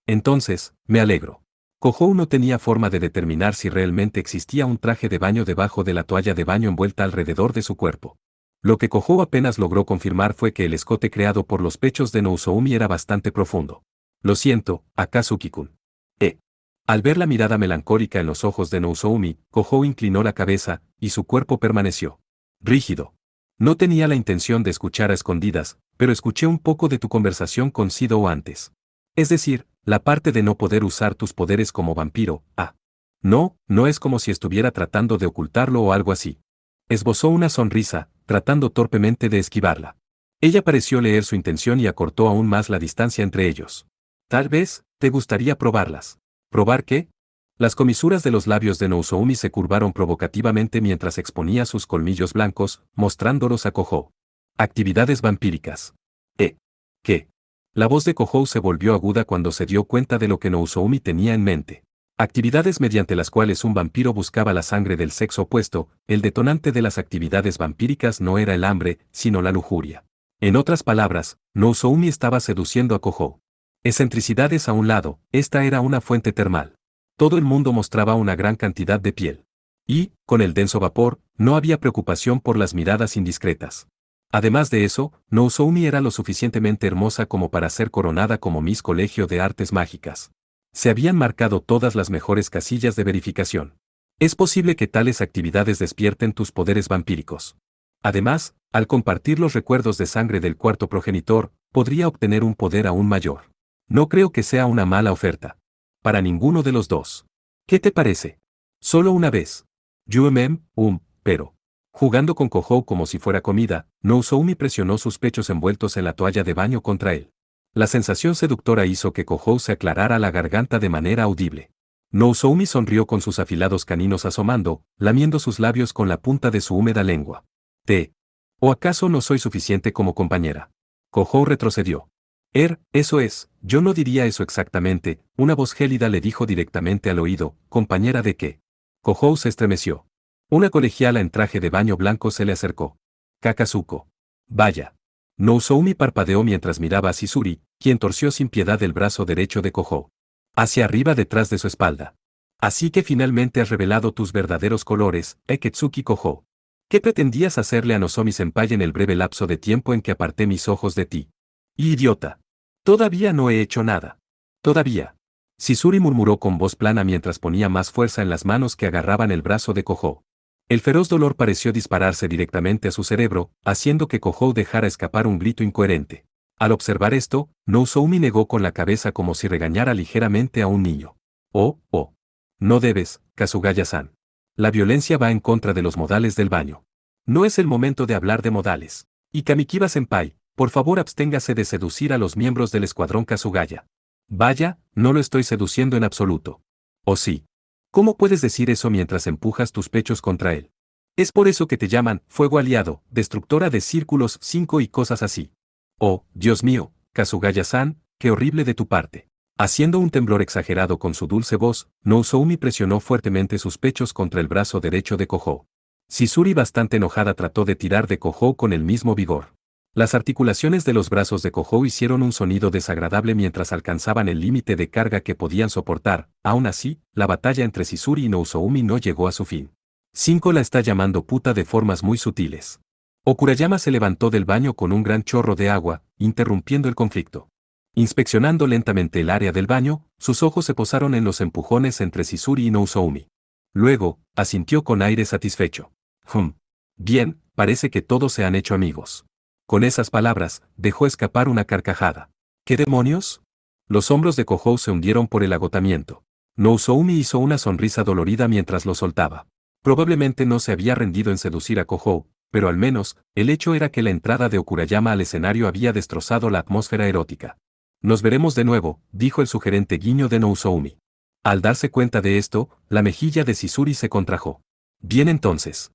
Entonces, me alegro. Kohou no tenía forma de determinar si realmente existía un traje de baño debajo de la toalla de baño envuelta alrededor de su cuerpo. Lo que Kohou apenas logró confirmar fue que el escote creado por los pechos de Nozoumi era bastante profundo. Lo siento, Akazuki-kun. Al ver la mirada melancólica en los ojos de Nozoumi, Kohou inclinó la cabeza, y su cuerpo permaneció rígido. No tenía la intención de escuchar a escondidas, pero escuché un poco de tu conversación con Sidou antes. Es decir, la parte de no poder usar tus poderes como vampiro. No, no es como si estuviera tratando de ocultarlo o algo así. Esbozó una sonrisa, tratando torpemente de esquivarla. Ella pareció leer su intención y acortó aún más la distancia entre ellos. Tal vez, te gustaría probarlas. ¿Probar qué? Las comisuras de los labios de Nozoumi se curvaron provocativamente mientras exponía sus colmillos blancos, mostrándolos a Kohou. Actividades vampíricas. ¿Qué? La voz de Kohou se volvió aguda cuando se dio cuenta de lo que Nozoumi tenía en mente. Actividades mediante las cuales un vampiro buscaba la sangre del sexo opuesto. El detonante de las actividades vampíricas no era el hambre, sino la lujuria. En otras palabras, Nozoumi estaba seduciendo a Kohou. Excentricidades a un lado, esta era una fuente termal. Todo el mundo mostraba una gran cantidad de piel. Y, con el denso vapor, no había preocupación por las miradas indiscretas. Además de eso, Nozoumi era lo suficientemente hermosa como para ser coronada como Miss Colegio de Artes Mágicas. Se habían marcado todas las mejores casillas de verificación. Es posible que tales actividades despierten tus poderes vampíricos. Además, al compartir los recuerdos de sangre del cuarto progenitor, podría obtener un poder aún mayor. No creo que sea una mala oferta. Para ninguno de los dos. ¿Qué te parece? Solo una vez. Pero. Jugando con Kohou como si fuera comida, Nozoumi presionó sus pechos envueltos en la toalla de baño contra él. La sensación seductora hizo que Kohou se aclarara la garganta de manera audible. Nozoumi sonrió con sus afilados caninos asomando, lamiendo sus labios con la punta de su húmeda lengua. ¿O acaso no soy suficiente como compañera? Kohou retrocedió. Eso es, yo no diría eso exactamente, una voz gélida le dijo directamente al oído, ¿compañera de qué? Kohou se estremeció. Una colegiala en traje de baño blanco se le acercó. Kakazuko. Vaya. Nozoumi parpadeó mientras miraba a Chizuri, quien torció sin piedad el brazo derecho de Kohou. Hacia arriba detrás de su espalda. Así que finalmente has revelado tus verdaderos colores, Eketsuki Kohou. ¿Qué pretendías hacerle a Nozomi-senpai en el breve lapso de tiempo en que aparté mis ojos de ti? ¡Idiota! Todavía no he hecho nada. Todavía. Chizuri murmuró con voz plana mientras ponía más fuerza en las manos que agarraban el brazo de Kohou. El feroz dolor pareció dispararse directamente a su cerebro, haciendo que Kohou dejara escapar un grito incoherente. Al observar esto, Nozoumi negó con la cabeza como si regañara ligeramente a un niño. Oh. No debes, Kazugaya-san. La violencia va en contra de los modales del baño. No es el momento de hablar de modales. Y Kamikiba-senpai, por favor absténgase de seducir a los miembros del escuadrón Kazugaya. Vaya, no lo estoy seduciendo en absoluto. ¿O sí? ¿Cómo puedes decir eso mientras empujas tus pechos contra él? Es por eso que te llaman fuego aliado, destructora de círculos 5 y cosas así. Oh, Dios mío, Kazugaya-san, qué horrible de tu parte. Haciendo un temblor exagerado con su dulce voz, Nozoumi presionó fuertemente sus pechos contra el brazo derecho de Kohou. Chizuri, bastante enojada, trató de tirar de Kohou con el mismo vigor. Las articulaciones de los brazos de Kohou hicieron un sonido desagradable mientras alcanzaban el límite de carga que podían soportar. Aún así, la batalla entre Chizuri y Nozoumi no llegó a su fin. 5 la está llamando puta de formas muy sutiles. Okurayama se levantó del baño con un gran chorro de agua, interrumpiendo el conflicto. Inspeccionando lentamente el área del baño, sus ojos se posaron en los empujones entre Chizuri y Nozoumi. Luego, asintió con aire satisfecho. Bien, parece que todos se han hecho amigos. Con esas palabras, dejó escapar una carcajada. ¿Qué demonios? Los hombros de Kohou se hundieron por el agotamiento. Nozoumi hizo una sonrisa dolorida mientras lo soltaba. Probablemente no se había rendido en seducir a Kohou, pero al menos, el hecho era que la entrada de Okurayama al escenario había destrozado la atmósfera erótica. Nos veremos de nuevo, dijo el sugerente guiño de Nozoumi. Al darse cuenta de esto, la mejilla de Chizuri se contrajo. Bien entonces.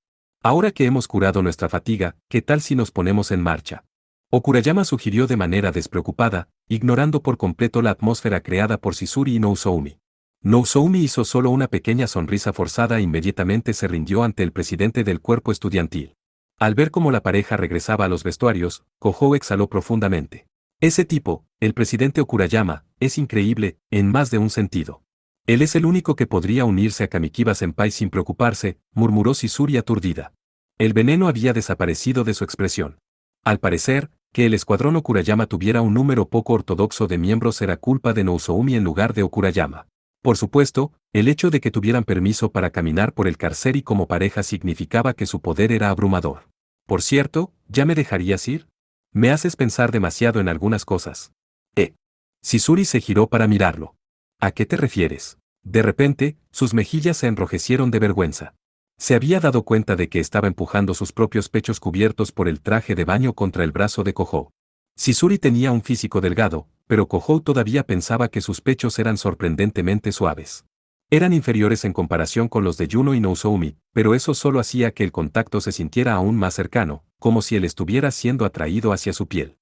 Ahora que hemos curado nuestra fatiga, ¿qué tal si nos ponemos en marcha? Okurayama sugirió de manera despreocupada, ignorando por completo la atmósfera creada por Chizuri y Nozoumi. Nozoumi hizo solo una pequeña sonrisa forzada e inmediatamente se rindió ante el presidente del cuerpo estudiantil. Al ver cómo la pareja regresaba a los vestuarios, Kohou exhaló profundamente. Ese tipo, el presidente Okurayama, es increíble, en más de un sentido. Él es el único que podría unirse a Kamikiba-senpai sin preocuparse, murmuró Chizuri aturdida. El veneno había desaparecido de su expresión. Al parecer, que el escuadrón Okurayama tuviera un número poco ortodoxo de miembros era culpa de Nozoumi en lugar de Okurayama. Por supuesto, el hecho de que tuvieran permiso para caminar por el Carceri como pareja significaba que su poder era abrumador. Por cierto, ¿ya me dejarías ir? Me haces pensar demasiado en algunas cosas. Chizuri se giró para mirarlo. ¿A qué te refieres? De repente, sus mejillas se enrojecieron de vergüenza. Se había dado cuenta de que estaba empujando sus propios pechos cubiertos por el traje de baño contra el brazo de Kohou. Chizuri tenía un físico delgado, pero Kohou todavía pensaba que sus pechos eran sorprendentemente suaves. Eran inferiores en comparación con los de Yuno y Nozoumi, pero eso solo hacía que el contacto se sintiera aún más cercano, como si él estuviera siendo atraído hacia su piel.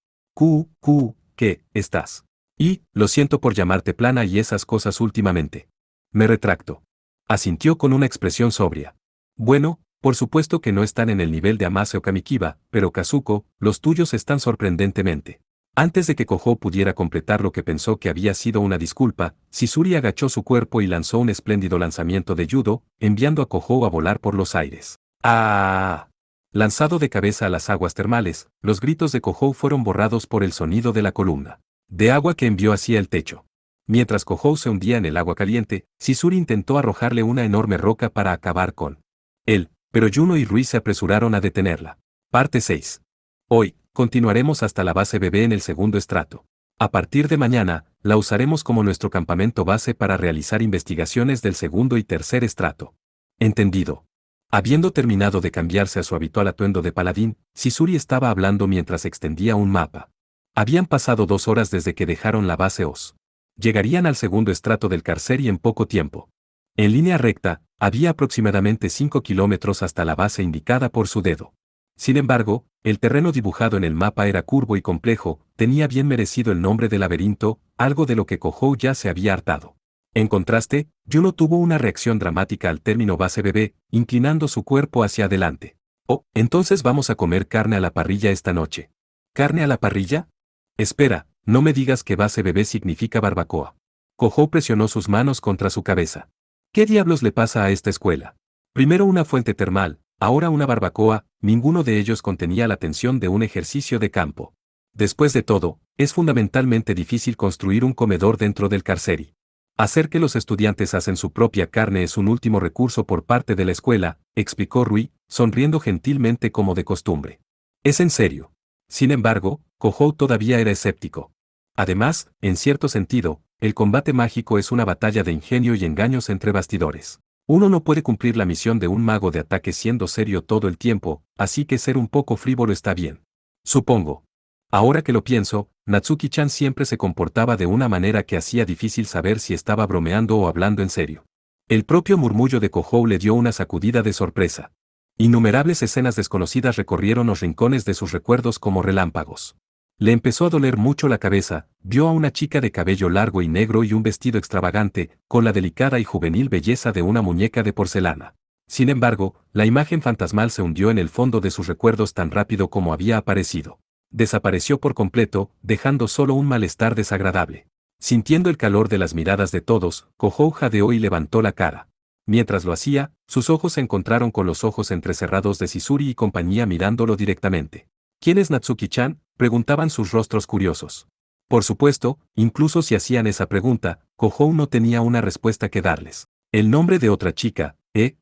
¿Qué estás? Y, lo siento por llamarte plana y esas cosas últimamente. Me retracto. Asintió con una expresión sobria. Bueno, por supuesto que no están en el nivel de Amase o Kamikiba, pero Kazuko, los tuyos están sorprendentemente. Antes de que Kohou pudiera completar lo que pensó que había sido una disculpa, Chizuri agachó su cuerpo y lanzó un espléndido lanzamiento de judo, enviando a Kohou a volar por los aires. ¡Ah! Lanzado de cabeza a las aguas termales, los gritos de Kohou fueron borrados por el sonido de la columna de agua que envió hacia el techo. Mientras Kohou se hundía en el agua caliente, Chizuri intentó arrojarle una enorme roca para acabar con él, pero Yuno y Rui se apresuraron a detenerla. Parte 6. Hoy, continuaremos hasta la base bebé en el segundo estrato. A partir de mañana, la usaremos como nuestro campamento base para realizar investigaciones del segundo y tercer estrato. Entendido. Habiendo terminado de cambiarse a su habitual atuendo de paladín, Chizuri estaba hablando mientras extendía un mapa. Habían pasado 2 horas desde que dejaron la base Oz. Llegarían al segundo estrato del Carceri en poco tiempo. En línea recta, había aproximadamente 5 kilómetros hasta la base indicada por su dedo. Sin embargo, el terreno dibujado en el mapa era curvo y complejo, tenía bien merecido el nombre de laberinto, algo de lo que Kohou ya se había hartado. En contraste, Yuno tuvo una reacción dramática al término base bebé, inclinando su cuerpo hacia adelante. Oh, entonces vamos a comer carne a la parrilla esta noche. ¿Carne a la parrilla? Espera, no me digas que base bebé significa barbacoa. Kohou presionó sus manos contra su cabeza. ¿Qué diablos le pasa a esta escuela? Primero una fuente termal, ahora una barbacoa, ninguno de ellos contenía la tensión de un ejercicio de campo. Después de todo, es fundamentalmente difícil construir un comedor dentro del Carceri. Hacer que los estudiantes hacen su propia carne es un último recurso por parte de la escuela, explicó Rui, sonriendo gentilmente como de costumbre. Es en serio. Sin embargo, Kohou todavía era escéptico. Además, en cierto sentido, el combate mágico es una batalla de ingenio y engaños entre bastidores. Uno no puede cumplir la misión de un mago de ataque siendo serio todo el tiempo, así que ser un poco frívolo está bien. Supongo. Ahora que lo pienso, Natsuki-chan siempre se comportaba de una manera que hacía difícil saber si estaba bromeando o hablando en serio. El propio murmullo de Kohou le dio una sacudida de sorpresa. Innumerables escenas desconocidas recorrieron los rincones de sus recuerdos como relámpagos. Le empezó a doler mucho la cabeza, vio a una chica de cabello largo y negro y un vestido extravagante, con la delicada y juvenil belleza de una muñeca de porcelana. Sin embargo, la imagen fantasmal se hundió en el fondo de sus recuerdos tan rápido como había aparecido. Desapareció por completo, dejando solo un malestar desagradable. Sintiendo el calor de las miradas de todos, Kohou jadeó y levantó la cara. Mientras lo hacía, sus ojos se encontraron con los ojos entrecerrados de Chizuri y compañía mirándolo directamente. ¿Quién es Natsuki-chan?, preguntaban sus rostros curiosos. Por supuesto, incluso si hacían esa pregunta, Kohou no tenía una respuesta que darles. El nombre de otra chica,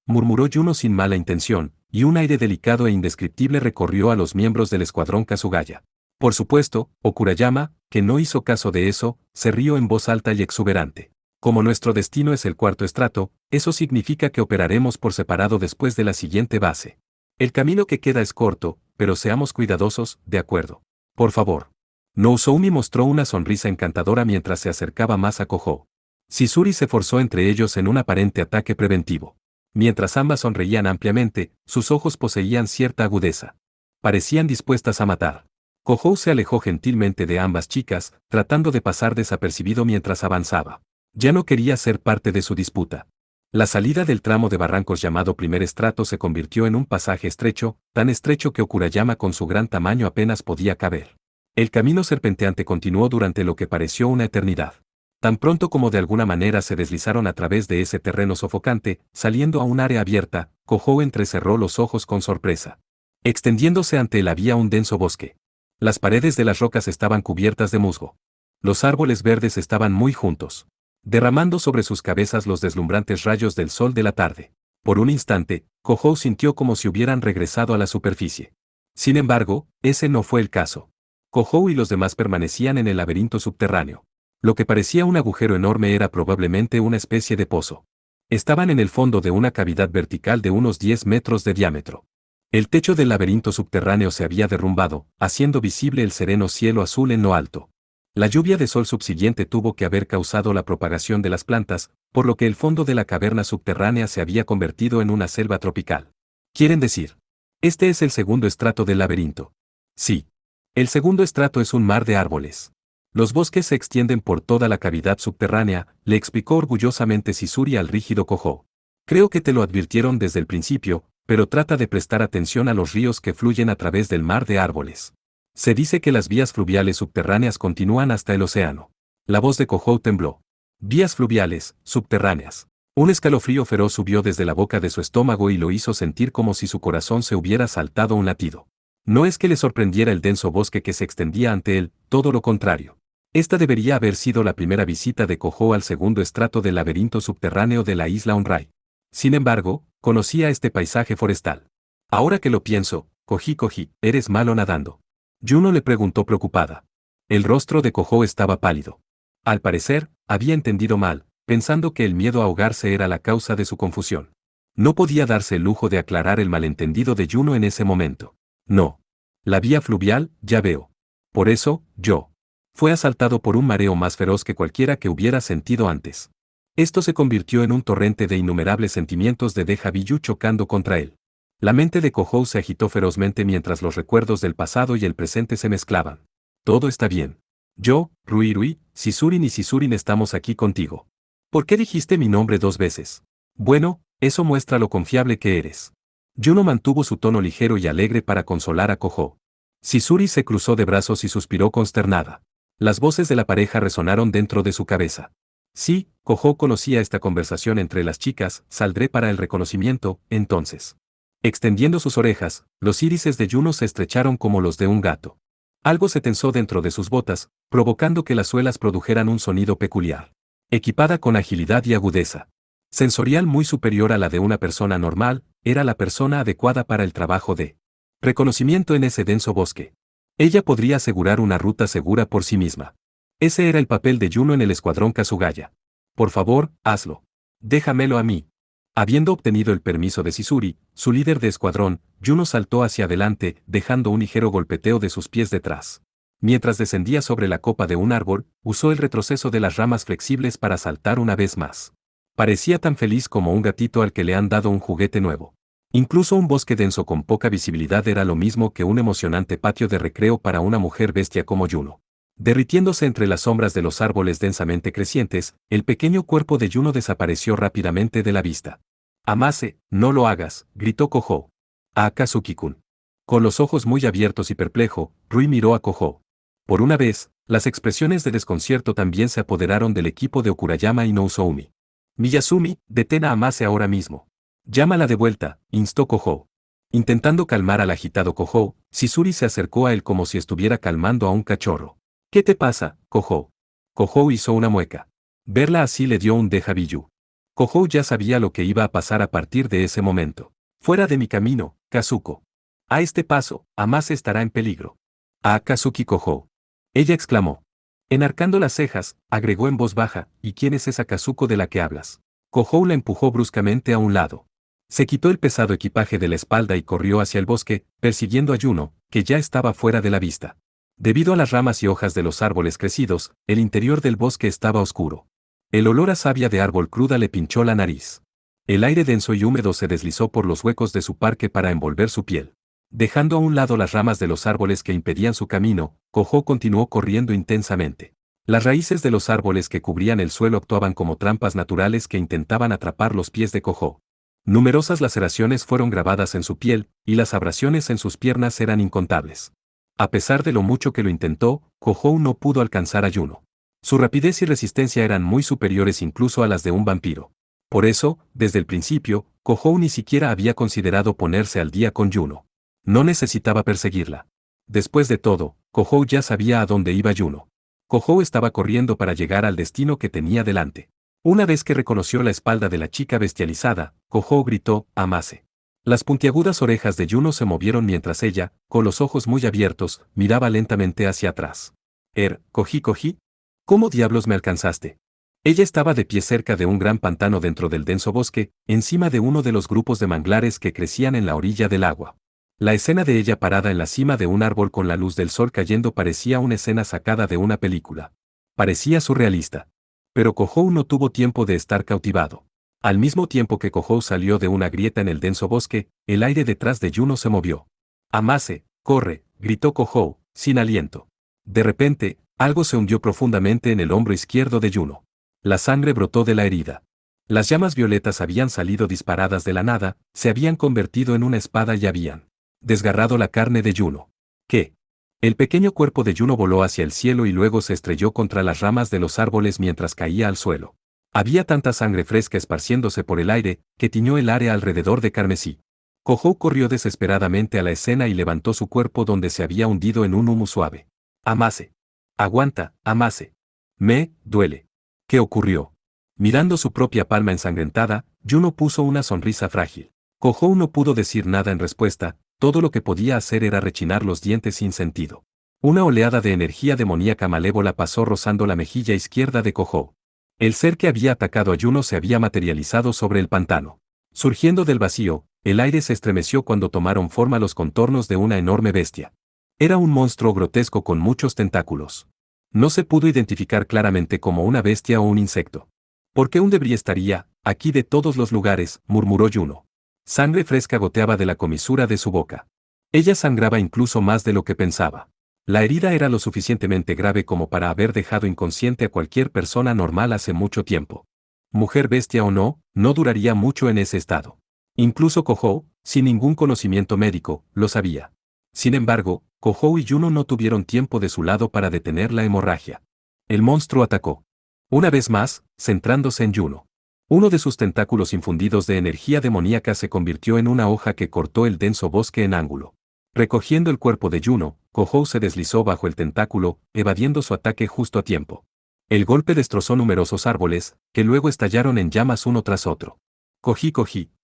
murmuró Yuno sin mala intención, y un aire delicado e indescriptible recorrió a los miembros del escuadrón Kasugaya. Por supuesto, Okurayama, que no hizo caso de eso, se rió en voz alta y exuberante. Como nuestro destino es el cuarto estrato, eso significa que operaremos por separado después de la siguiente base. El camino que queda es corto, pero seamos cuidadosos, ¿de acuerdo? Por favor. Nozomi mostró una sonrisa encantadora mientras se acercaba más a Kohou. Chizuru se forzó entre ellos en un aparente ataque preventivo. Mientras ambas sonreían ampliamente, sus ojos poseían cierta agudeza. Parecían dispuestas a matar. Kohou se alejó gentilmente de ambas chicas, tratando de pasar desapercibido mientras avanzaba. Ya no quería ser parte de su disputa. La salida del tramo de barrancos llamado primer estrato se convirtió en un pasaje estrecho, tan estrecho que Okurayama con su gran tamaño apenas podía caber. El camino serpenteante continuó durante lo que pareció una eternidad. Tan pronto como de alguna manera se deslizaron a través de ese terreno sofocante, saliendo a un área abierta, Kohou entrecerró los ojos con sorpresa. Extendiéndose ante él había un denso bosque. Las paredes de las rocas estaban cubiertas de musgo. Los árboles verdes estaban muy juntos, derramando sobre sus cabezas los deslumbrantes rayos del sol de la tarde. Por un instante, Kohou sintió como si hubieran regresado a la superficie. Sin embargo, ese no fue el caso. Kohou y los demás permanecían en el laberinto subterráneo. Lo que parecía un agujero enorme era probablemente una especie de pozo. Estaban en el fondo de una cavidad vertical de unos 10 metros de diámetro. El techo del laberinto subterráneo se había derrumbado, haciendo visible el sereno cielo azul en lo alto. La lluvia de sol subsiguiente tuvo que haber causado la propagación de las plantas, por lo que el fondo de la caverna subterránea se había convertido en una selva tropical. ¿Quieren decir? Este es el segundo estrato del laberinto. Sí. El segundo estrato es un mar de árboles. Los bosques se extienden por toda la cavidad subterránea, le explicó orgullosamente Chizuru al rígido Kohou. Creo que te lo advirtieron desde el principio, pero trata de prestar atención a los ríos que fluyen a través del mar de árboles. Se dice que las vías fluviales subterráneas continúan hasta el océano. La voz de Kohou tembló. Vías fluviales, subterráneas. Un escalofrío feroz subió desde la boca de su estómago y lo hizo sentir como si su corazón se hubiera saltado un latido. No es que le sorprendiera el denso bosque que se extendía ante él, todo lo contrario. Esta debería haber sido la primera visita de Kohou al segundo estrato del laberinto subterráneo de la isla Onrai. Sin embargo, conocía este paisaje forestal. Ahora que lo pienso, Koji, ¿eres malo nadando? Yuno le preguntó preocupada. El rostro de Kohou estaba pálido. Al parecer, había entendido mal, pensando que el miedo a ahogarse era la causa de su confusión. No podía darse el lujo de aclarar el malentendido de Yuno en ese momento. No. La vía fluvial, ya veo. Por eso, fue asaltado por un mareo más feroz que cualquiera que hubiera sentido antes. Esto se convirtió en un torrente de innumerables sentimientos de déjà vu chocando contra él. La mente de Kohou se agitó ferozmente mientras los recuerdos del pasado y el presente se mezclaban. Todo está bien. Yo, Rui, Chizurin y Chizurin estamos aquí contigo. ¿Por qué dijiste mi nombre 2 veces? Bueno, eso muestra lo confiable que eres. Yuno mantuvo su tono ligero y alegre para consolar a Kohou. Chizuru se cruzó de brazos y suspiró consternada. Las voces de la pareja resonaron dentro de su cabeza. Sí, Kohou conocía esta conversación entre las chicas, saldré para el reconocimiento, entonces. Extendiendo sus orejas, los írises de Yuno se estrecharon como los de un gato. Algo se tensó dentro de sus botas, provocando que las suelas produjeran un sonido peculiar. Equipada con agilidad y agudeza sensorial muy superior a la de una persona normal, era la persona adecuada para el trabajo de reconocimiento en ese denso bosque. Ella podría asegurar una ruta segura por sí misma. Ese era el papel de Yuno en el escuadrón Kasugaya. Por favor, hazlo. Déjamelo a mí. Habiendo obtenido el permiso de Chizuru, su líder de escuadrón, Yuno saltó hacia adelante, dejando un ligero golpeteo de sus pies detrás. Mientras descendía sobre la copa de un árbol, usó el retroceso de las ramas flexibles para saltar una vez más. Parecía tan feliz como un gatito al que le han dado un juguete nuevo. Incluso un bosque denso con poca visibilidad era lo mismo que un emocionante patio de recreo para una mujer bestia como Yuno. Derritiéndose entre las sombras de los árboles densamente crecientes, el pequeño cuerpo de Yuno desapareció rápidamente de la vista. Amase, no lo hagas, gritó Kohou. A Akazuki-kun. Con los ojos muy abiertos y perplejo, Rui miró a Kohou. Por una vez, las expresiones de desconcierto también se apoderaron del equipo de Okurayama y Nozomi. Miyazumi, detén a Amase ahora mismo. Llámala de vuelta, instó Kohou. Intentando calmar al agitado Kohou, Chizuru se acercó a él como si estuviera calmando a un cachorro. ¿Qué te pasa, Kohou? Kohou hizo una mueca. Verla así le dio un déjà vu. Kohou ya sabía lo que iba a pasar a partir de ese momento. Fuera de mi camino, Kazuko. A este paso, Amase estará en peligro. Ah, Kazuki Kohou. Ella exclamó. Enarcando las cejas, agregó en voz baja, ¿y quién es esa Kazuko de la que hablas? Kohou la empujó bruscamente a un lado. Se quitó el pesado equipaje de la espalda y corrió hacia el bosque, persiguiendo a Yuno, que ya estaba fuera de la vista. Debido a las ramas y hojas de los árboles crecidos, el interior del bosque estaba oscuro. El olor a savia de árbol cruda le pinchó la nariz. El aire denso y húmedo se deslizó por los huecos de su parque para envolver su piel. Dejando a un lado las ramas de los árboles que impedían su camino, Kohou continuó corriendo intensamente. Las raíces de los árboles que cubrían el suelo actuaban como trampas naturales que intentaban atrapar los pies de Kohou. Numerosas laceraciones fueron grabadas en su piel, y las abrasiones en sus piernas eran incontables. A pesar de lo mucho que lo intentó, Kohou no pudo alcanzar a Yuno. Su rapidez y resistencia eran muy superiores incluso a las de un vampiro. Por eso, desde el principio, Kohou ni siquiera había considerado ponerse al día con Yuno. No necesitaba perseguirla. Después de todo, Kohou ya sabía a dónde iba Yuno. Kohou estaba corriendo para llegar al destino que tenía delante. Una vez que reconoció la espalda de la chica bestializada, Kohou gritó, Amase. Las puntiagudas orejas de Yuno se movieron mientras ella, con los ojos muy abiertos, miraba lentamente hacia atrás. Cogí. ¿Cómo diablos me alcanzaste? Ella estaba de pie cerca de un gran pantano dentro del denso bosque, encima de uno de los grupos de manglares que crecían en la orilla del agua. La escena de ella parada en la cima de un árbol con la luz del sol cayendo parecía una escena sacada de una película. Parecía surrealista. Pero Kohou no tuvo tiempo de estar cautivado. Al mismo tiempo que Kohou salió de una grieta en el denso bosque, el aire detrás de Yuno se movió. Amase, corre, gritó Kohou, sin aliento. De repente, algo se hundió profundamente en el hombro izquierdo de Yuno. La sangre brotó de la herida. Las llamas violetas habían salido disparadas de la nada, se habían convertido en una espada y habían desgarrado la carne de Yuno. ¿Qué? El pequeño cuerpo de Yuno voló hacia el cielo y luego se estrelló contra las ramas de los árboles mientras caía al suelo. Había tanta sangre fresca esparciéndose por el aire, que tiñó el área alrededor de carmesí. Kohou corrió desesperadamente a la escena y levantó su cuerpo donde se había hundido en un humo suave. Amase. Aguanta, Amase. Me duele. ¿Qué ocurrió? Mirando su propia palma ensangrentada, Yuno puso una sonrisa frágil. Kohou no pudo decir nada en respuesta, todo lo que podía hacer era rechinar los dientes sin sentido. Una oleada de energía demoníaca malévola pasó rozando la mejilla izquierda de Kohou. El ser que había atacado a Yuno se había materializado sobre el pantano. Surgiendo del vacío, el aire se estremeció cuando tomaron forma los contornos de una enorme bestia. Era un monstruo grotesco con muchos tentáculos. No se pudo identificar claramente como una bestia o un insecto. ¿Por qué un debris estaría aquí de todos los lugares?, murmuró Yuno. Sangre fresca goteaba de la comisura de su boca. Ella sangraba incluso más de lo que pensaba. La herida era lo suficientemente grave como para haber dejado inconsciente a cualquier persona normal hace mucho tiempo. Mujer bestia o no, no duraría mucho en ese estado. Incluso Kohou, sin ningún conocimiento médico, lo sabía. Sin embargo, Kohou y Yuno no tuvieron tiempo de su lado para detener la hemorragia. El monstruo atacó. Una vez más, centrándose en Yuno. Uno de sus tentáculos infundidos de energía demoníaca se convirtió en una hoja que cortó el denso bosque en ángulo. Recogiendo el cuerpo de Yuno, Kohou se deslizó bajo el tentáculo, evadiendo su ataque justo a tiempo. El golpe destrozó numerosos árboles, que luego estallaron en llamas uno tras otro. Cogí,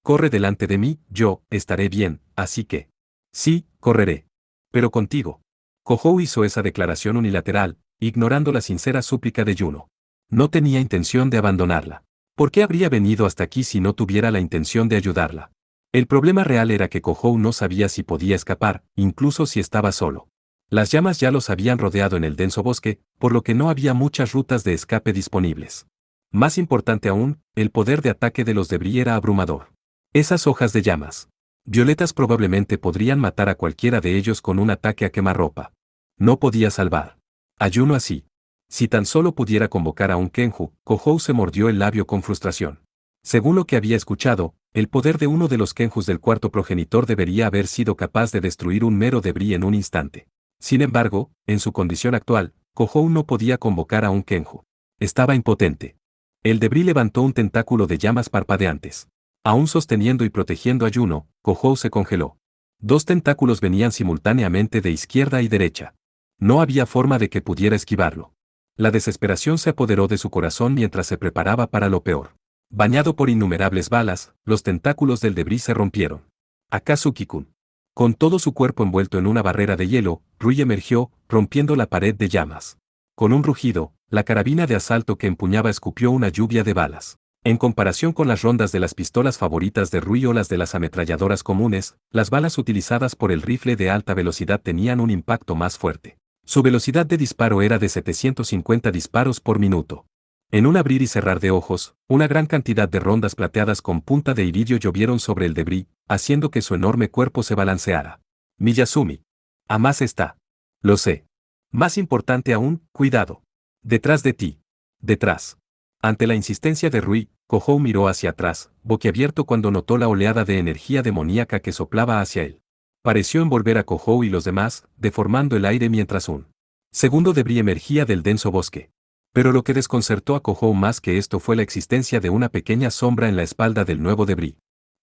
corre delante de mí, yo estaré bien, así que. Sí, correré. Pero contigo. Kohou hizo esa declaración unilateral, ignorando la sincera súplica de Yuno. No tenía intención de abandonarla. ¿Por qué habría venido hasta aquí si no tuviera la intención de ayudarla? El problema real era que Kohou no sabía si podía escapar, incluso si estaba solo. Las llamas ya los habían rodeado en el denso bosque, por lo que no había muchas rutas de escape disponibles. Más importante aún, el poder de ataque de los debris era abrumador. Esas hojas de llamas violetas probablemente podrían matar a cualquiera de ellos con un ataque a quemarropa. No podía salvar a Yuno así. Si tan solo pudiera convocar a un Kenju, Kohou se mordió el labio con frustración. Según lo que había escuchado, el poder de uno de los Kenjus del cuarto progenitor debería haber sido capaz de destruir un mero debris en un instante. Sin embargo, en su condición actual, Kohou no podía convocar a un Kenju. Estaba impotente. El debris levantó un tentáculo de llamas parpadeantes. Aún sosteniendo y protegiendo a Yuno, Kohou se congeló. Dos tentáculos venían simultáneamente de izquierda y derecha. No había forma de que pudiera esquivarlo. La desesperación se apoderó de su corazón mientras se preparaba para lo peor. Bañado por innumerables balas, los tentáculos del debris se rompieron. Akazuki-kun. Con todo su cuerpo envuelto en una barrera de hielo, Rui emergió, rompiendo la pared de llamas. Con un rugido, la carabina de asalto que empuñaba escupió una lluvia de balas. En comparación con las rondas de las pistolas favoritas de Rui o las de las ametralladoras comunes, las balas utilizadas por el rifle de alta velocidad tenían un impacto más fuerte. Su velocidad de disparo era de 750 disparos por minuto. En un abrir y cerrar de ojos, una gran cantidad de rondas plateadas con punta de iridio llovieron sobre el debris, haciendo que su enorme cuerpo se balanceara. Miyazumi. A más está. Lo sé. Más importante aún, cuidado. Detrás de ti. Detrás. Ante la insistencia de Rui, Kohou miró hacia atrás, boquiabierto cuando notó la oleada de energía demoníaca que soplaba hacia él. Pareció envolver a Kohou y los demás, deformando el aire mientras un segundo debris emergía del denso bosque. Pero lo que desconcertó a Kohou más que esto fue la existencia de una pequeña sombra en la espalda del nuevo debris.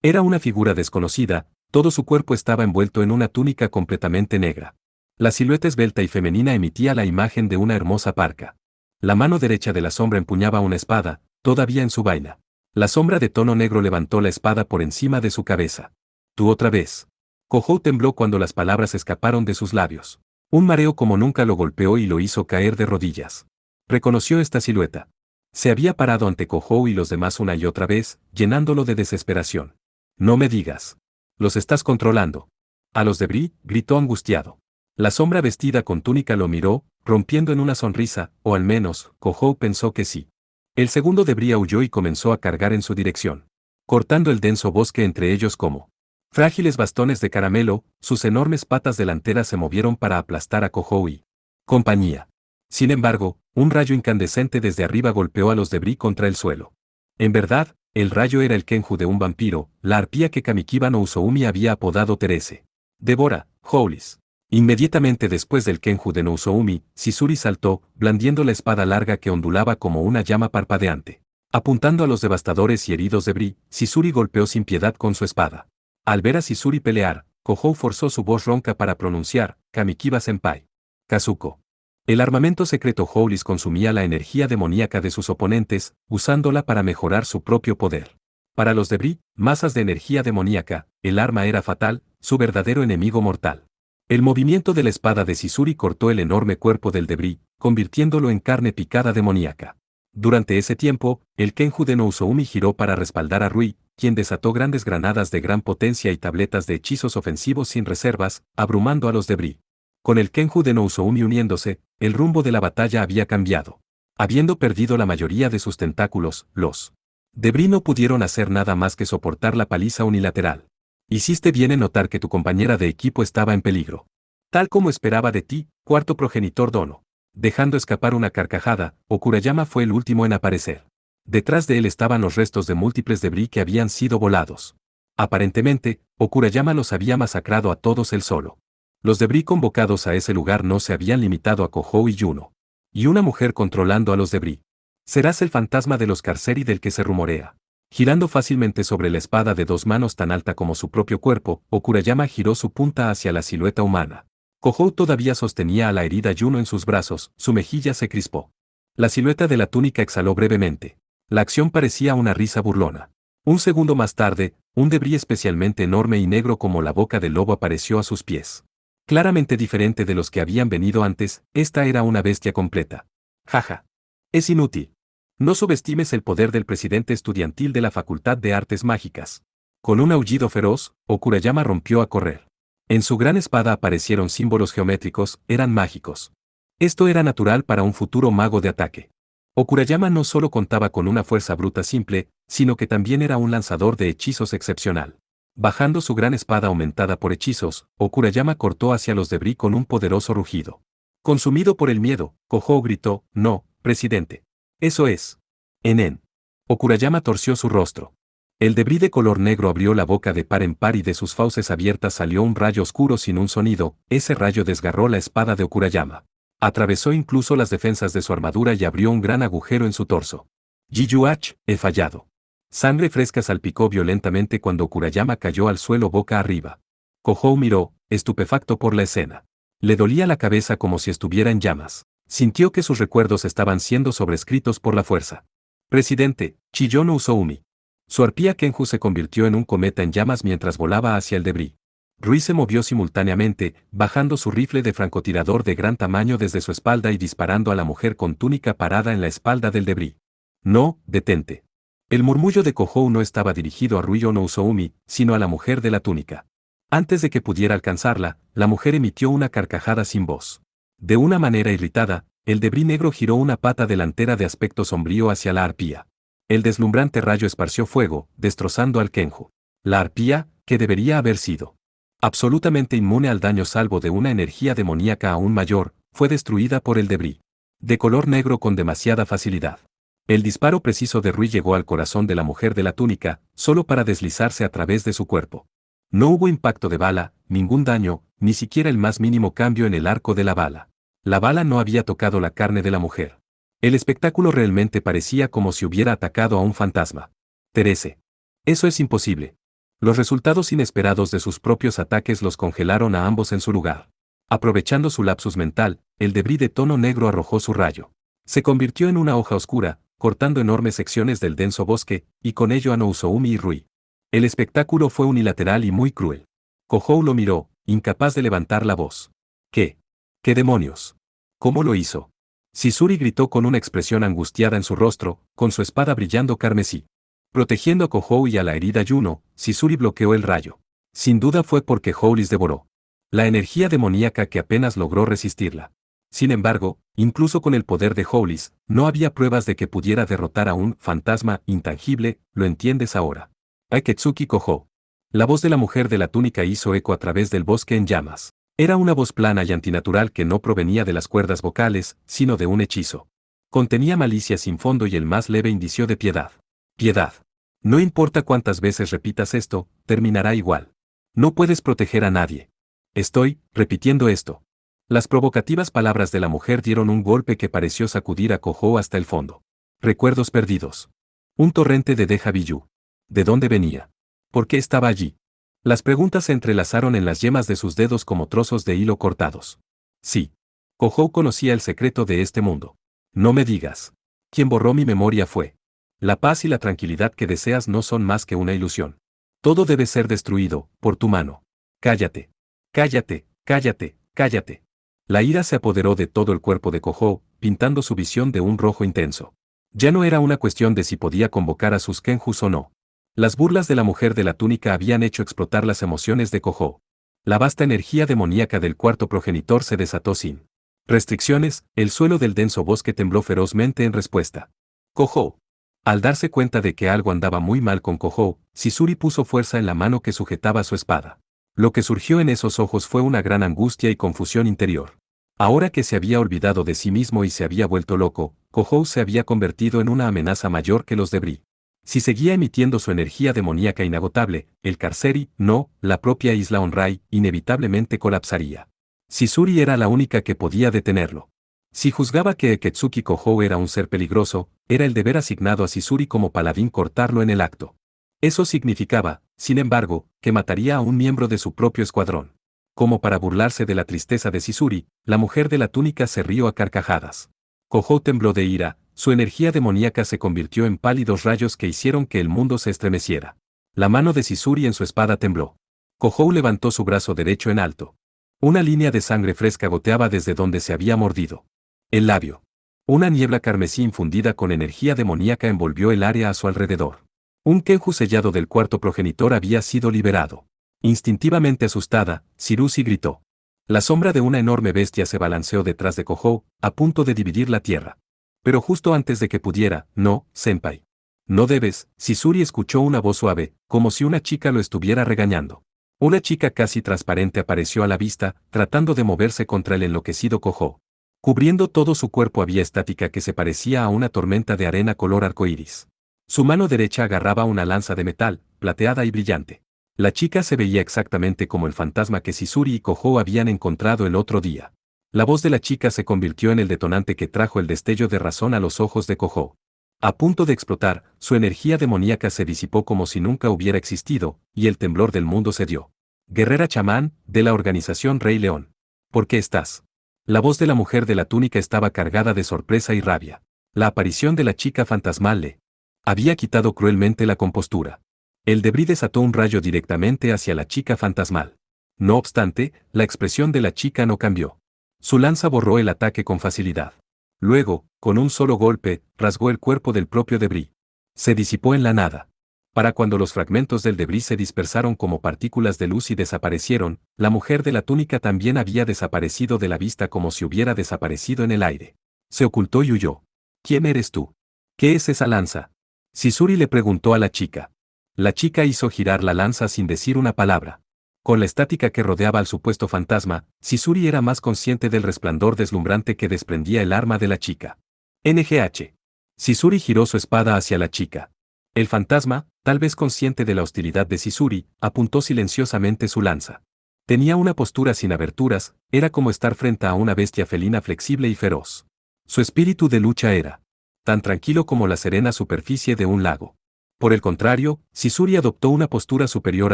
Era una figura desconocida, todo su cuerpo estaba envuelto en una túnica completamente negra. La silueta esbelta y femenina emitía la imagen de una hermosa parca. La mano derecha de la sombra empuñaba una espada, todavía en su vaina. La sombra de tono negro levantó la espada por encima de su cabeza. Tú otra vez. Kohou tembló cuando las palabras escaparon de sus labios. Un mareo como nunca lo golpeó y lo hizo caer de rodillas. Reconoció esta silueta. Se había parado ante Kohou y los demás una y otra vez, llenándolo de desesperación. No me digas. Los estás controlando. A los debris, gritó angustiado. La sombra vestida con túnica lo miró, rompiendo en una sonrisa, o al menos, Kohou pensó que sí. El segundo debris huyó y comenzó a cargar en su dirección. Cortando el denso bosque entre ellos como frágiles bastones de caramelo, sus enormes patas delanteras se movieron para aplastar a Kohou y compañía. Sin embargo, un rayo incandescente desde arriba golpeó a los debris contra el suelo. En verdad, el rayo era el Kenju de un vampiro, la arpía que Kamikiba no Usoumi había apodado Terese. Devora, Howlis. Inmediatamente después del Kenju de no Usoumi, Shizuri saltó, blandiendo la espada larga que ondulaba como una llama parpadeante. Apuntando a los devastadores y heridos debris, Shizuri golpeó sin piedad con su espada. Al ver a Shizuri pelear, Kohou forzó su voz ronca para pronunciar, Kamikiba-senpai. Kazuko. El armamento secreto Howlis consumía la energía demoníaca de sus oponentes, usándola para mejorar su propio poder. Para los debris, masas de energía demoníaca, el arma era fatal, su verdadero enemigo mortal. El movimiento de la espada de Shizuri cortó el enorme cuerpo del debris, convirtiéndolo en carne picada demoníaca. Durante ese tiempo, el Kenju de no Usoumi giró para respaldar a Rui, quien desató grandes granadas de gran potencia y tabletas de hechizos ofensivos sin reservas, abrumando a los debris. Con el Kenju de no Usoumi uniéndose, el rumbo de la batalla había cambiado. Habiendo perdido la mayoría de sus tentáculos, los debris no pudieron hacer nada más que soportar la paliza unilateral. Hiciste bien en notar que tu compañera de equipo estaba en peligro. Tal como esperaba de ti, cuarto progenitor Dono. Dejando escapar una carcajada, Okurayama fue el último en aparecer. Detrás de él estaban los restos de múltiples debris que habían sido volados. Aparentemente, Okurayama los había masacrado a todos él solo. Los debris convocados a ese lugar no se habían limitado a Kohou y Yuno. Y una mujer controlando a los debris. Serás el fantasma de los Carceri del que se rumorea. Girando fácilmente sobre la espada de dos manos tan alta como su propio cuerpo, Okurayama giró su punta hacia la silueta humana. Kohou todavía sostenía a la herida Yuno en sus brazos, su mejilla se crispó. La silueta de la túnica exhaló brevemente. La acción parecía una risa burlona. Un segundo más tarde, un debris especialmente enorme y negro como la boca del lobo apareció a sus pies. Claramente diferente de los que habían venido antes, esta era una bestia completa. Jaja. Es inútil. No subestimes el poder del presidente estudiantil de la Facultad de Artes Mágicas. Con un aullido feroz, Okurayama rompió a correr. En su gran espada aparecieron símbolos geométricos, eran mágicos. Esto era natural para un futuro mago de ataque. Okurayama no solo contaba con una fuerza bruta simple, sino que también era un lanzador de hechizos excepcional. Bajando su gran espada aumentada por hechizos, Okurayama cortó hacia los debris con un poderoso rugido. Consumido por el miedo, Kohou gritó, no, presidente. Eso es. Enen. Okurayama torció su rostro. El debris de color negro abrió la boca de par en par y de sus fauces abiertas salió un rayo oscuro sin un sonido, ese rayo desgarró la espada de Okurayama. Atravesó incluso las defensas de su armadura y abrió un gran agujero en su torso. Jiyuach, he fallado. Sangre fresca salpicó violentamente cuando Okurayama cayó al suelo boca arriba. Kohou miró, estupefacto por la escena. Le dolía la cabeza como si estuviera en llamas. Sintió que sus recuerdos estaban siendo sobrescritos por la fuerza. Presidente, Chiyono Usoumi. Su arpía Kenju se convirtió en un cometa en llamas mientras volaba hacia el debris. Rui se movió simultáneamente, bajando su rifle de francotirador de gran tamaño desde su espalda y disparando a la mujer con túnica parada en la espalda del debris. No, detente. El murmullo de Kohou no estaba dirigido a Rui no Usoumi, sino a la mujer de la túnica. Antes de que pudiera alcanzarla, la mujer emitió una carcajada sin voz. De una manera irritada, el debris negro giró una pata delantera de aspecto sombrío hacia la arpía. El deslumbrante rayo esparció fuego, destrozando al Kenju. La arpía, que debería haber sido absolutamente inmune al daño salvo de una energía demoníaca aún mayor, fue destruida por el debris. De color negro con demasiada facilidad. El disparo preciso de Rui llegó al corazón de la mujer de la túnica, solo para deslizarse a través de su cuerpo. No hubo impacto de bala, ningún daño, ni siquiera el más mínimo cambio en el arco de la bala. La bala no había tocado la carne de la mujer. El espectáculo realmente parecía como si hubiera atacado a un fantasma. Terese. Eso es imposible. Los resultados inesperados de sus propios ataques los congelaron a ambos en su lugar. Aprovechando su lapsus mental, el debris de tono negro arrojó su rayo. Se convirtió en una hoja oscura, cortando enormes secciones del denso bosque, y con ello a no Usoumi y Rui. El espectáculo fue unilateral y muy cruel. Kohou lo miró, incapaz de levantar la voz. ¿Qué? ¿Qué demonios? ¿Cómo lo hizo? Sisuri gritó con una expresión angustiada en su rostro, con su espada brillando carmesí. Protegiendo a Kohou y a la herida Yuno, Sisuri bloqueó el rayo. Sin duda fue porque Howlis devoró la energía demoníaca que apenas logró resistirla. Sin embargo, incluso con el poder de Howlis, no había pruebas de que pudiera derrotar a un fantasma intangible, ¿lo entiendes ahora? Aketsuki Kohou. La voz de la mujer de la túnica hizo eco a través del bosque en llamas. Era una voz plana y antinatural que no provenía de las cuerdas vocales, sino de un hechizo. Contenía malicia sin fondo y el más leve indicio de piedad. Piedad. No importa cuántas veces repitas esto, terminará igual. No puedes proteger a nadie. Estoy repitiendo esto. Las provocativas palabras de la mujer dieron un golpe que pareció sacudir a Kohou hasta el fondo. Recuerdos perdidos. Un torrente de déjà vu. ¿De dónde venía? ¿Por qué estaba allí? Las preguntas se entrelazaron en las yemas de sus dedos como trozos de hilo cortados. Sí. Kohou conocía el secreto de este mundo. No me digas. Quien borró mi memoria fue. La paz y la tranquilidad que deseas no son más que una ilusión. Todo debe ser destruido, por tu mano. Cállate. Cállate, cállate, cállate. La ira se apoderó de todo el cuerpo de Kohou, pintando su visión de un rojo intenso. Ya no era una cuestión de si podía convocar a sus Kenjus o no. Las burlas de la mujer de la túnica habían hecho explotar las emociones de Kohou. La vasta energía demoníaca del cuarto progenitor se desató sin restricciones, el suelo del denso bosque tembló ferozmente en respuesta. Kohou. Al darse cuenta de que algo andaba muy mal con Kohou, Sisuri puso fuerza en la mano que sujetaba su espada. Lo que surgió en esos ojos fue una gran angustia y confusión interior. Ahora que se había olvidado de sí mismo y se había vuelto loco, Kohou se había convertido en una amenaza mayor que los debris. Si seguía emitiendo su energía demoníaca inagotable, el Carceri, no, la propia isla Onrai, inevitablemente colapsaría. Sisuri era la única que podía detenerlo. Si juzgaba que Aketsuki Kohou era un ser peligroso, era el deber asignado a Sisuri como paladín cortarlo en el acto. Eso significaba, sin embargo, que mataría a un miembro de su propio escuadrón. Como para burlarse de la tristeza de Sisuri, la mujer de la túnica se rió a carcajadas. Kohou tembló de ira, su energía demoníaca se convirtió en pálidos rayos que hicieron que el mundo se estremeciera. La mano de Sisuri en su espada tembló. Kohou levantó su brazo derecho en alto. Una línea de sangre fresca goteaba desde donde se había mordido el labio. Una niebla carmesí infundida con energía demoníaca envolvió el área a su alrededor. Un Kenju sellado del cuarto progenitor había sido liberado. Instintivamente asustada, Shirushi gritó. La sombra de una enorme bestia se balanceó detrás de Kohou, a punto de dividir la tierra. Pero justo antes de que pudiera, no, senpai. No debes, Sisuri escuchó una voz suave, como si una chica lo estuviera regañando. Una chica casi transparente apareció a la vista, tratando de moverse contra el enloquecido Kohou. Cubriendo todo su cuerpo había estática que se parecía a una tormenta de arena color arcoíris. Su mano derecha agarraba una lanza de metal, plateada y brillante. La chica se veía exactamente como el fantasma que Sisuri y Kohou habían encontrado el otro día. La voz de la chica se convirtió en el detonante que trajo el destello de razón a los ojos de Kohou. A punto de explotar, su energía demoníaca se disipó como si nunca hubiera existido, y el temblor del mundo cedió. Guerrera chamán, de la organización Rey León. ¿Por qué estás? La voz de la mujer de la túnica estaba cargada de sorpresa y rabia. La aparición de la chica fantasmal le había quitado cruelmente la compostura. El debris desató un rayo directamente hacia la chica fantasmal. No obstante, la expresión de la chica no cambió. Su lanza borró el ataque con facilidad. Luego, con un solo golpe, rasgó el cuerpo del propio debris. Se disipó en la nada. Para cuando los fragmentos del debris se dispersaron como partículas de luz y desaparecieron, la mujer de la túnica también había desaparecido de la vista como si hubiera desaparecido en el aire. Se ocultó y huyó. ¿Quién eres tú? ¿Qué es esa lanza? Sisuri le preguntó a la chica. La chica hizo girar la lanza sin decir una palabra. Con la estática que rodeaba al supuesto fantasma, Sisuri era más consciente del resplandor deslumbrante que desprendía el arma de la chica. NGH. Sisuri giró su espada hacia la chica. El fantasma, tal vez consciente de la hostilidad de Sisuri, apuntó silenciosamente su lanza. Tenía una postura sin aberturas, era como estar frente a una bestia felina flexible y feroz. Su espíritu de lucha era tan tranquilo como la serena superficie de un lago. Por el contrario, Sisuri adoptó una postura superior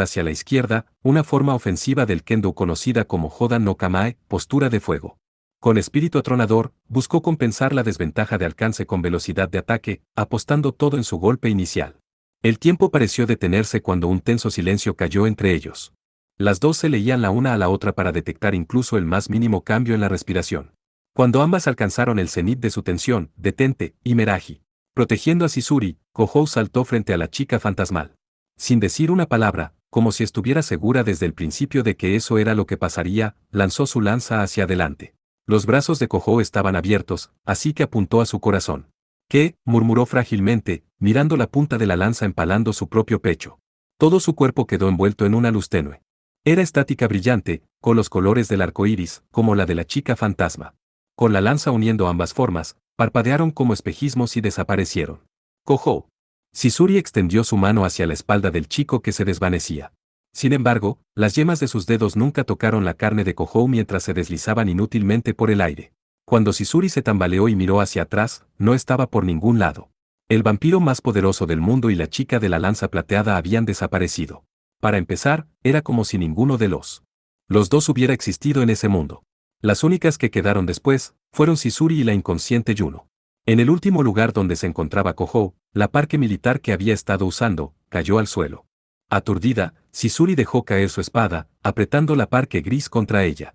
hacia la izquierda, una forma ofensiva del kendo conocida como Hodan no Kamae, postura de fuego. Con espíritu atronador, buscó compensar la desventaja de alcance con velocidad de ataque, apostando todo en su golpe inicial. El tiempo pareció detenerse cuando un tenso silencio cayó entre ellos. Las dos se leían la una a la otra para detectar incluso el más mínimo cambio en la respiración. Cuando ambas alcanzaron el cenit de su tensión, detente, y Meragi. Protegiendo a Sisuri, Kohou saltó frente a la chica fantasmal. Sin decir una palabra, como si estuviera segura desde el principio de que eso era lo que pasaría, lanzó su lanza hacia adelante. Los brazos de Kohou estaban abiertos, así que apuntó a su corazón. ¿Qué? Murmuró frágilmente, mirando la punta de la lanza empalando su propio pecho. Todo su cuerpo quedó envuelto en una luz tenue. Era estática brillante, con los colores del arco iris, como la de la chica fantasma. Con la lanza uniendo ambas formas, parpadearon como espejismos y desaparecieron. Kohou. Sisuri extendió su mano hacia la espalda del chico que se desvanecía. Sin embargo, las yemas de sus dedos nunca tocaron la carne de Kohou mientras se deslizaban inútilmente por el aire. Cuando Sisuri se tambaleó y miró hacia atrás, no estaba por ningún lado. El vampiro más poderoso del mundo y la chica de la lanza plateada habían desaparecido. Para empezar, era como si ninguno de los dos hubiera existido en ese mundo. Las únicas que quedaron después, fueron Sisuri y la inconsciente Yuno. En el último lugar donde se encontraba Kohou, la parque militar que había estado usando, cayó al suelo. Aturdida, Sisuri dejó caer su espada, apretando la parque gris contra ella.